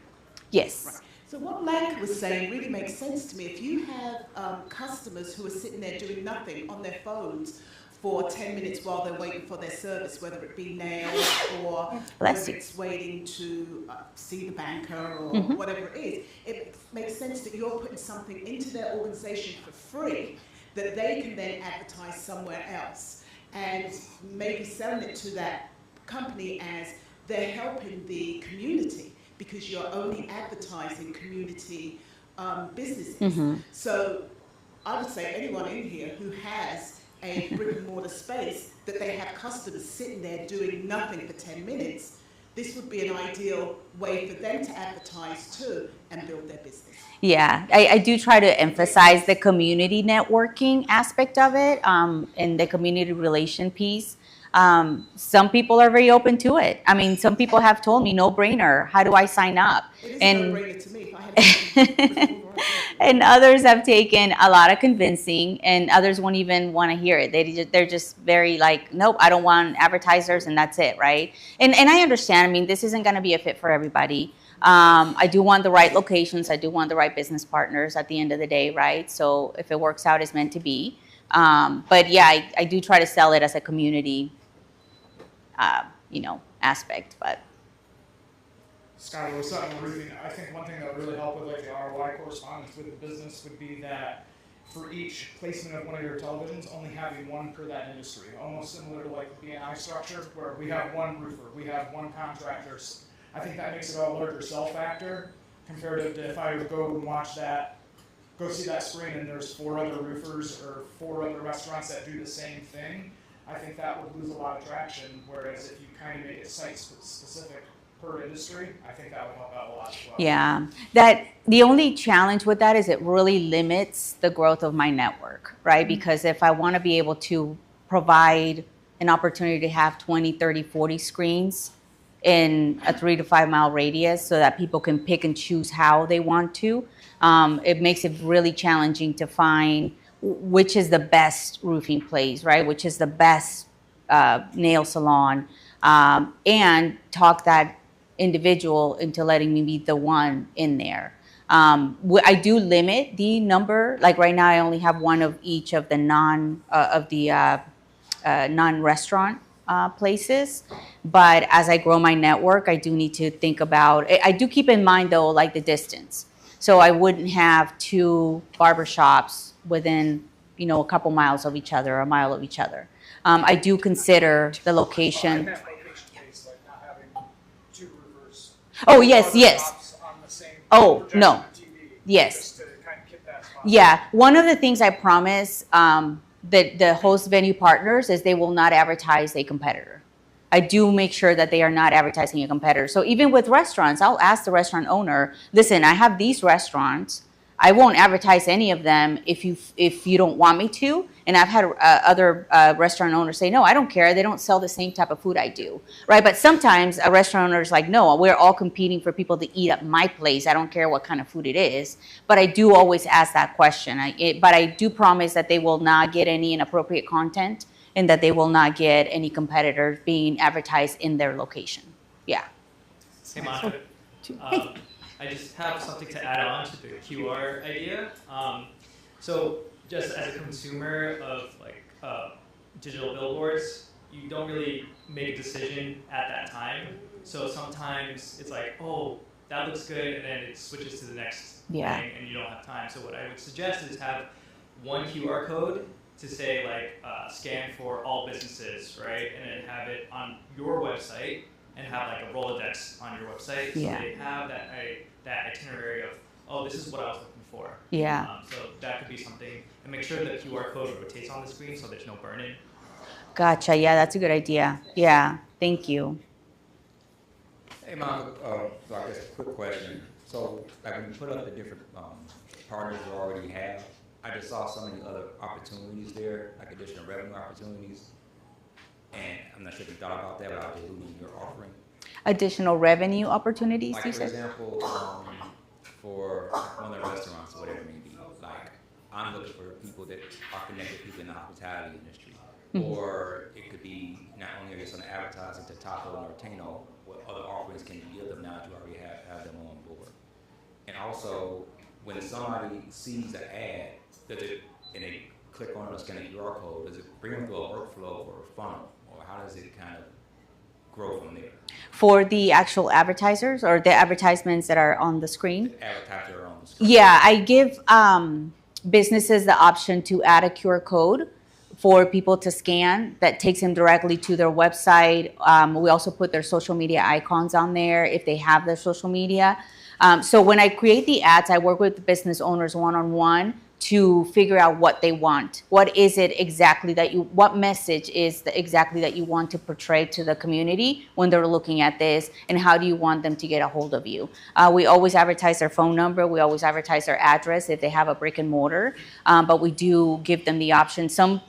Yes. Right. So what Lanka was saying really makes sense to me. If you have customers who are sitting there doing nothing on their phones for 10 minutes while they're waiting for their service, whether it be nails or whether it's waiting to see the banker or whatever it is, it makes sense that you're putting something into their organization for free that they can then advertise somewhere else, and maybe selling it to that company as they're helping the community, because you're only advertising community businesses. So I would say anyone in here who has a brick and mortar space that they have customers sitting there doing nothing for 10 minutes, this would be an ideal way for them to advertise too and build their business. Yeah, I do try to emphasize the community networking aspect of it, and the community relation piece. Some people are very open to it. I mean, some people have told me, no brainer, how do I sign up? It is And no brainer to me. If I had and others have taken a lot of convincing, and others won't even want to hear it. They're just very like, nope, I don't want advertisers, and that's it, right? And I understand. I mean, this isn't going to be a fit for everybody. I do want the right locations. I do want the right business partners at the end of the day, right? So if it works out, it's meant to be. But yeah, I do try to sell it as a community, aspect. But Skylar was something roofing. I think one thing that would really help with like the ROI correspondence with the business would be that for each placement of one of your televisions, only having one per that industry, almost similar to like the BNI structure, where we have one roofer, we have one contractor. I think that makes it a larger sell factor compared to if I would go and go see that screen and there's 4 other roofers or 4 other restaurants that do the same thing. I think that would lose a lot of traction, whereas if you kind of make it site specific per industry, I think that would help out a lot as well. yeah, the only challenge with that is it really limits the growth of my network, right? Because if I want to be able to provide an opportunity to have 20, 30, 40 screens in a 3 to 5 mile radius so that people can pick and choose how they want to, it makes it really challenging to find which is the best roofing place, right? Which is the best nail salon, and talk that individual into letting me be the one in there. I do limit the number. Like right now, I only have one of each of the non-restaurant places. But as I grow my network, I do need to think about. I do keep in mind though, like the distance. So I wouldn't have 2 barbershops within, a couple miles of each other, or a mile of each other. I do consider the location. Oh, yes, yes. Oh, no. Yes. Yeah. One of the things I promise the host venue partners is they will not advertise a competitor. I do make sure that they are not advertising a competitor. So even with restaurants, I'll ask the restaurant owner, listen, I have these restaurants. I won't advertise any of them if you don't want me to. And I've had other restaurant owners say, no, I don't care. They don't sell the same type of food I do, right? But sometimes a restaurant owner is like, no, we're all competing for people to eat at my place. I don't care what kind of food it is. But I do always ask that question. But I do promise that they will not get any inappropriate content and that they will not get any competitors being advertised in their location. Yeah. Hey, Monica. I just have something to add on to the QR idea. So just as a consumer of like digital billboards, you don't really make a decision at that time. So sometimes it's like, oh, that looks good, and then it switches to the next thing, and you don't have time. So what I would suggest is have one QR code to say like scan for all businesses, right? And then have it on your website and have like a Rolodex on your website. So they have that itinerary of, oh, this is what I was looking for. Yeah. So that could be something. And make sure the QR code rotates on the screen so there's no burn-in. Gotcha. Yeah, that's a good idea. Yeah. Thank you. Hey, Mom, so I guess a quick question. So, like when you put up the different partners you already have, I just saw so many other opportunities there, like additional revenue opportunities. And I'm not sure if you thought about that without diluting your offering. Additional revenue opportunities, Like, you for said? example, for one of the restaurants or whatever it may be, like I'm looking for people that are connected to people in the hospitality industry. Or it could be not only I guess on the advertising to Taco and Norteno, what other offerings can you give them now that you already have them on board. And also, when somebody sees the ad, does it, and they click on it or scan a QR code, does it bring them through a workflow or a funnel? Or how does it kind of grow from there? For the actual advertisers or the advertisements that are on the screen? The advertiser on the screen. Yeah, I give businesses the option to add a QR code for people to scan that takes them directly to their website. We also put their social media icons on there if they have their social media. So when I create the ads, I work with the business owners one-on-one to figure out what they want. What is it exactly what message is exactly that you want to portray to the community when they're looking at this, and how do you want them to get a hold of you? We always advertise their phone number. We always advertise their address if they have a brick and mortar, but we do give them the option. Some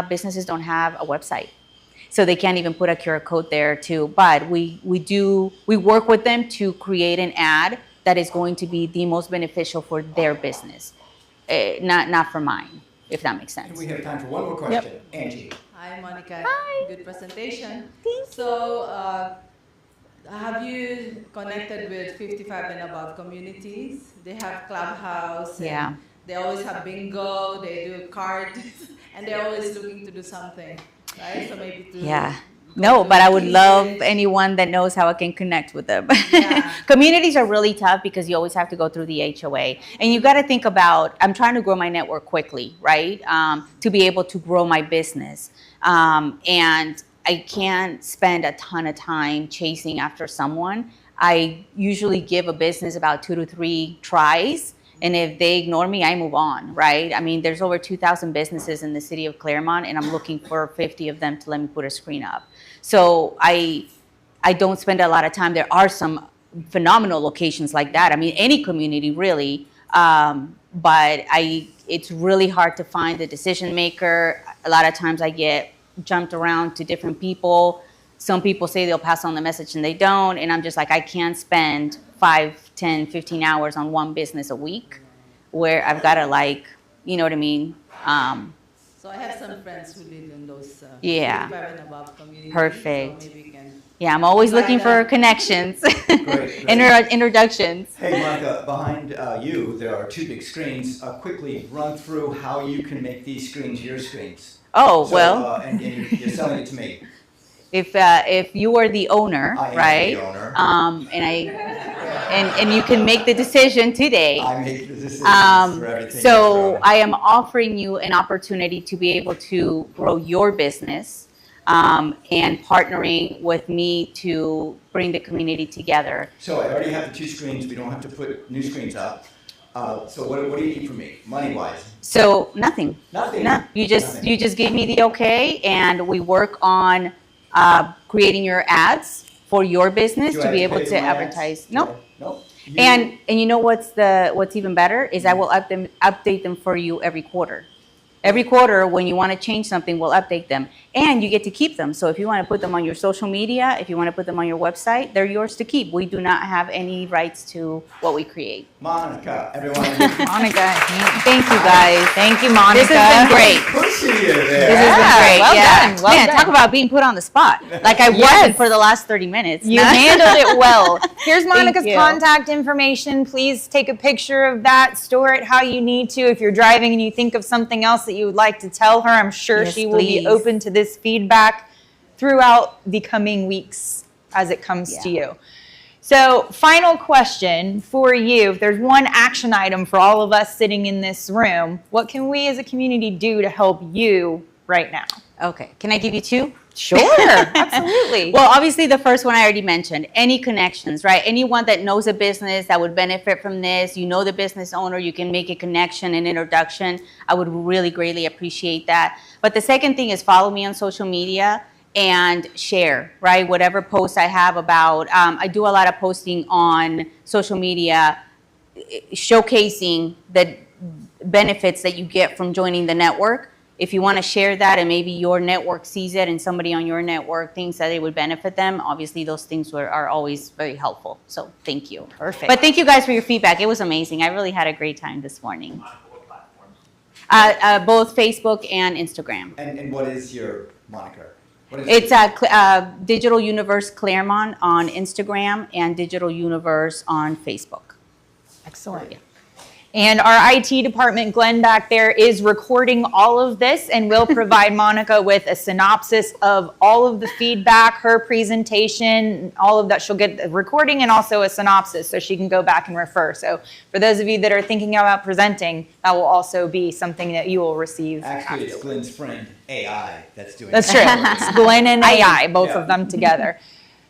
businesses don't have a website, so they can't even put a QR code there too. But we work with them to create an ad that is going to be the most beneficial for their business. Not for mine, if that makes sense. And we have time for one more question. Yep. Angie. Hi, Monica. Hi. Good presentation. So, have you connected with 55 and above communities? They have Clubhouse. Yeah. They always have bingo. They do cards, and they're always looking to do something, right? So maybe to Yeah. No, but I would love anyone that knows how I can connect with them. Yeah. Communities are really tough because you always have to go through the HOA. And you got to think about, I'm trying to grow my network quickly, right? To be able to grow my business. And I can't spend a ton of time chasing after someone. I usually give a business about 2 to 3 tries. And if they ignore me, I move on, right? I mean, there's over 2,000 businesses in the city of Clermont, and I'm looking for 50 of them to let me put a screen up. So I don't spend a lot of time. There are some phenomenal locations like that. I mean, any community really, but it's really hard to find the decision maker. A lot of times I get jumped around to different people. Some people say they'll pass on the message and they don't, and I'm just like, I can't spend 5, 10, 15 hours on one business a week where I've got to, like, you know what I mean? So I have some friends who live in those 55 and above communities. Perfect. So maybe you can Yeah, I'm always looking for connections, Great. introductions. Hey, Monica, behind you, there are 2 big screens. Quickly run through how you can make these screens your screens. Oh, So, well. And you're selling it to me. If you are the owner, I am right? the owner. And you can make the decision today. I make the decisions for everything. So I am offering you an opportunity to be able to grow your business, and partnering with me to bring the community together. So I already have the 2 screens. We don't have to put new screens up. So what do you need from me, money-wise? So nothing. Nothing. No, you just give me the okay, and we work on creating your ads for your business Do I to be have to able pay to for my ads? advertise. Nope. Nope. And you know what's even better is I will update them for you every quarter. Every quarter, when you want to change something, we'll update them. And you get to keep them. So if you want to put them on your social media, if you want to put them on your website, they're yours to keep. We do not have any rights to what we create. Monica, everyone. Monica, thank you guys. Thank you, Monica. This has been great. Pushing you there. This has been great. Well yeah. done. Well Man, done. talk about being put on the spot. Like I wasn't for the last 30 minutes. You handled it well. Here's Monica's you. contact information. Please take a picture of that. Store it how you need to. If you're driving and you think of something else that you would like to tell her, I'm sure Yes, she will please. be open to this feedback throughout the coming weeks as it comes to you. So, final question for you. If there's one action item for all of us sitting in this room, what can we as a community do to help you right now? Okay. Can I give you two? Sure, absolutely. Well, obviously, the first one I already mentioned. Any connections, right? Anyone that knows a business that would benefit from this, you know the business owner, you can make a connection, an introduction. I would really greatly appreciate that. But the second thing is follow me on social media and share, right? Whatever posts I have about, I do a lot of posting on social media showcasing the benefits that you get from joining the network. If you want to share that and maybe your network sees it and somebody on your network thinks that it would benefit them, obviously those things are always very helpful. So thank you. Perfect. But thank you guys for your feedback. It was amazing. I really had a great time this morning. Both Facebook and Instagram. And what is your moniker? What is It's Digital Universe Clermont on Instagram and Digital Universe on Facebook. Excellent. Yeah. And our IT department, Glenn back there, is recording all of this and will provide Monica with a synopsis of all of the feedback, her presentation, all of that. She'll get the recording and also a synopsis so she can go back and refer. So for those of you that are thinking about presenting, that will also be something that you will receive. Actually, it's Glenn's friend, AI, that's doing That's it. true. It's Glenn and AI, both of them together.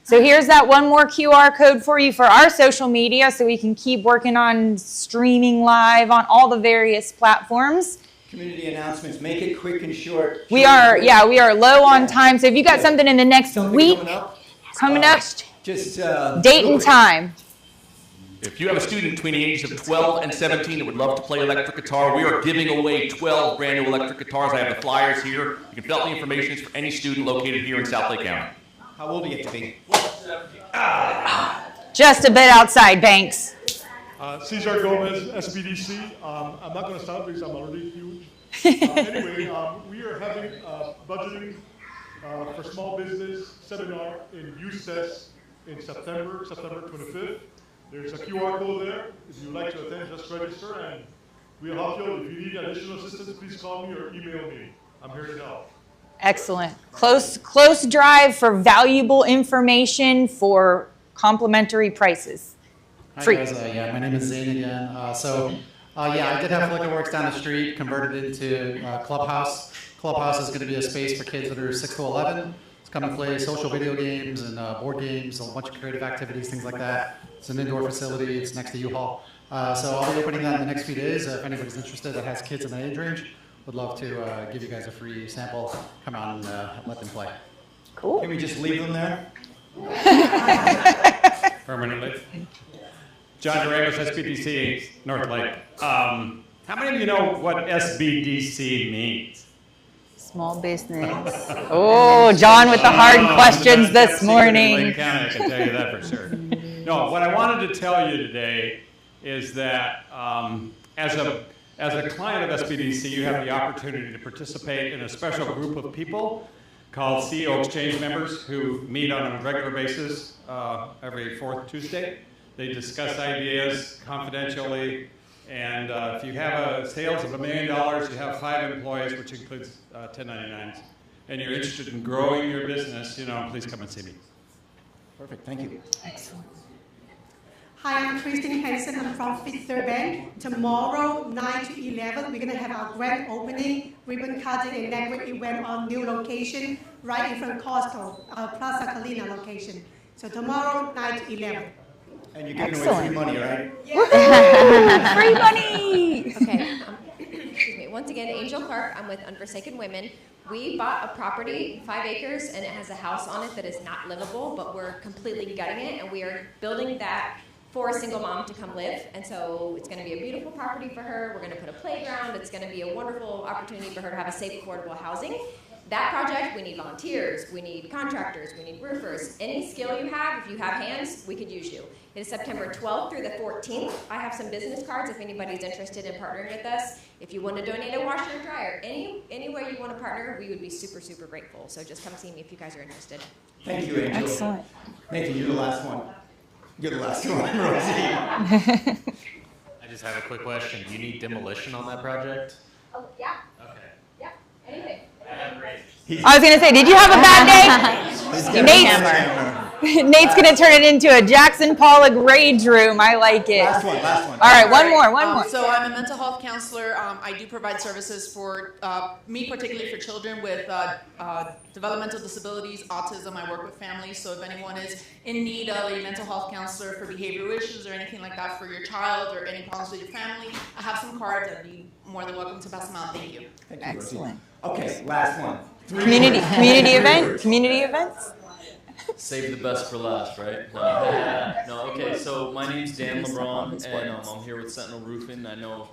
So here's that one more QR code for you for our social media so we can keep working on streaming live on all the various platforms. Community announcements, make it quick and short. We are low on time. So if you got something in the next week coming up, just date and time. If you have a student between the ages of 12 and 17 that would love to play electric guitar, we are giving away 12 brand new electric guitars. I have the flyers here. You can fill out the information for any student located here in Southlake County. How old do you have to be? Just a bit outside, Banks. Cesar Gomez, SBDC. I'm not going to stop because I'm already huge. Anyway, we are having budgeting for small business seminar in Eustis in September 25th. There's a QR code there. If you'd like to attend, just register and we'll help you. If you need additional assistance, please call me or email me. I'm here to help. Excellent. Close drive for valuable information for complimentary prices. Hi guys, my name is Zane again. I did have Flickerworks down the street, converted into Clubhouse. Clubhouse is going to be a space for kids that are 6 to 11. It's come and play social video games and board games, a bunch of creative activities, things like that. It's an indoor facility. It's next to U-Haul. So I'll be opening that in the next few days. If anybody's interested that has kids in that age range, would love to give you guys a free sample. Come out and let them play. Cool. Can we just leave them there? Permanently. John Doremus, SBDC, North Lake. How many of you know what SBDC means? Small business. Oh, John with the hard questions this morning. Lake County, I can tell you that for sure. No, what I wanted to tell you today is that as a client of SBDC, you have the opportunity to participate in a special group of people called CEO Exchange members who meet on a regular basis every fourth Tuesday. They discuss ideas confidentially, and if you have a sales of $1 million, you have 5 employees, which includes 1099s, and you're interested in growing your business, please come and see me. Perfect, thank you. Excellent. Hi, I'm Christine Hansen. I'm from Fifth Third Bank. Tomorrow, 9 to 11, we're going to have our grand opening, ribbon cutting, and network event on new location right in front of Costco, our Plaza Colina location. So tomorrow, 9 to 11. And you're giving away free money, right? Yeah. Free money! Okay. Excuse me. Once again, Angel Clark. I'm with Unforsaken Women. We bought a property, 5 acres, and it has a house on it that is not livable, but we're completely gutting it, and we are building that for a single mom to come live. And so it's going to be a beautiful property for her. We're going to put a playground. It's going to be a wonderful opportunity for her to have a safe, affordable housing. That project, we need volunteers, we need contractors, we need roofers. Any skill you have, if you have hands, we could use you. It is September 12th through the 14th. I have some business cards if anybody's interested in partnering with us. If you want to donate a washer and dryer, any way you want to partner, we would be super, super grateful. So just come see me if you guys are interested. Thank you, Angel. Excellent. Nathan, you're the last one. You're the last one, Rosie. I just have a quick question. Do you need demolition on that project? Oh, yeah. Okay. Yeah, anything. I was going to say, did you have a bad day? Nate's going to turn it into a Jackson Pollock rage room. I like it. Last one. All right, one more. So I'm a mental health counselor. I do provide services for me, particularly for children with developmental disabilities, autism. I work with families. So if anyone is in need of a mental health counselor for behavioral issues or anything like that for your child or any problems with your family, I have some cards. I'd be more than welcome to pass them out. Thank you. Excellent. Okay, last one. Community events. Save the best for last, right? No, okay, so my name's Dan LeBron, and I'm here with Sentinel Roofing. I know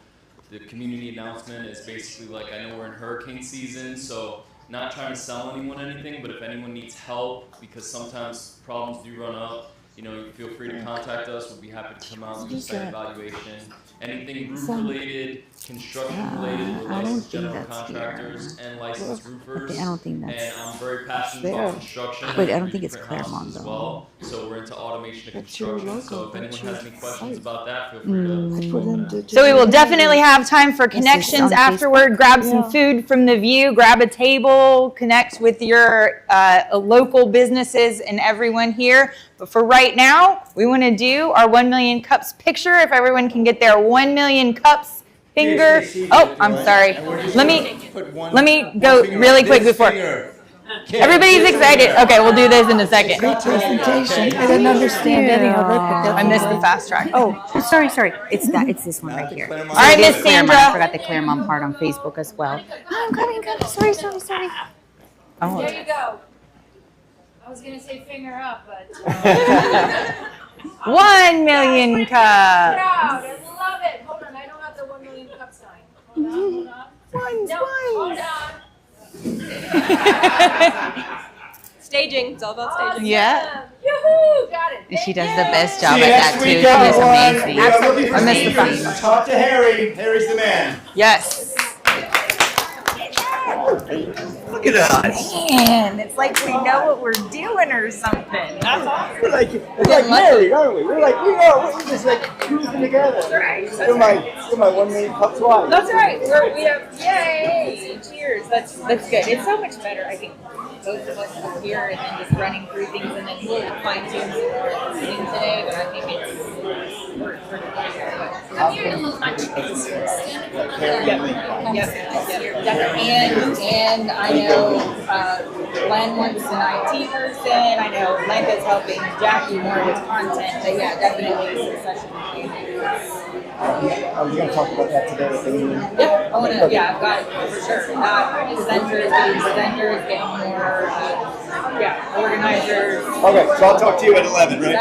the community announcement is basically like, I know we're in hurricane season, so not trying to sell anyone anything, but if anyone needs help, because sometimes problems do run up, you know, feel free to contact us. We'll be happy to come out and do site evaluation. Anything roof related, construction related, we're licensed general contractors and licensed roofers. I don't think that's and I'm very passionate about construction. But I don't think We it's print houses Clermont as though. well. So we're into automation and construction. So if anyone has any questions about that, feel free to. So we will definitely have time for connections afterward. Grab some food from the view, grab a table, connect with your local businesses and everyone here. But for right now, we want to do our 1 million cups picture. If everyone can get their 1 million cups finger. Oh, I'm sorry. Let me go really quick before. Everybody's excited. Okay, we'll do this in a second. Great presentation. I didn't understand any of it. I missed the fast track. Oh, sorry. It's this one right here. All right, Miss Sandra. I forgot the Clermont part on Facebook as well. I'm coming. Sorry. Oh. There you go. I was gonna say finger up, but 1 million cups. proud. I love it. Hold on, I don't have the 1 million cup sign. Hold on. Hold on. Staging. It's all about staging. Yeah. Yoo-hoo! Got it. And she does the best job at that too. She's amazing. I missed the fast. Talk to Harry. Harry's the man. Yes. Look at us. Man, it's like we know what we're doing or something. That's awesome. We're like married, aren't we? We're just like cruising together. That's right. You're my 1 million cups wine. That's right. We have yay! Cheers. That's good. It's so much better, I think. Both of us are here and then just running through things, and then we'll fine tune more things today. But I think we're I'm here to look much. And I know Len wants an IT person. I know Lenka's helping Jackie more with content. But yeah, definitely succession planning. Are you going to talk about that today with the meeting? Yeah, I've got it for sure. Presenters, getting more, organizers. Okay, so I'll talk to you at 11, right?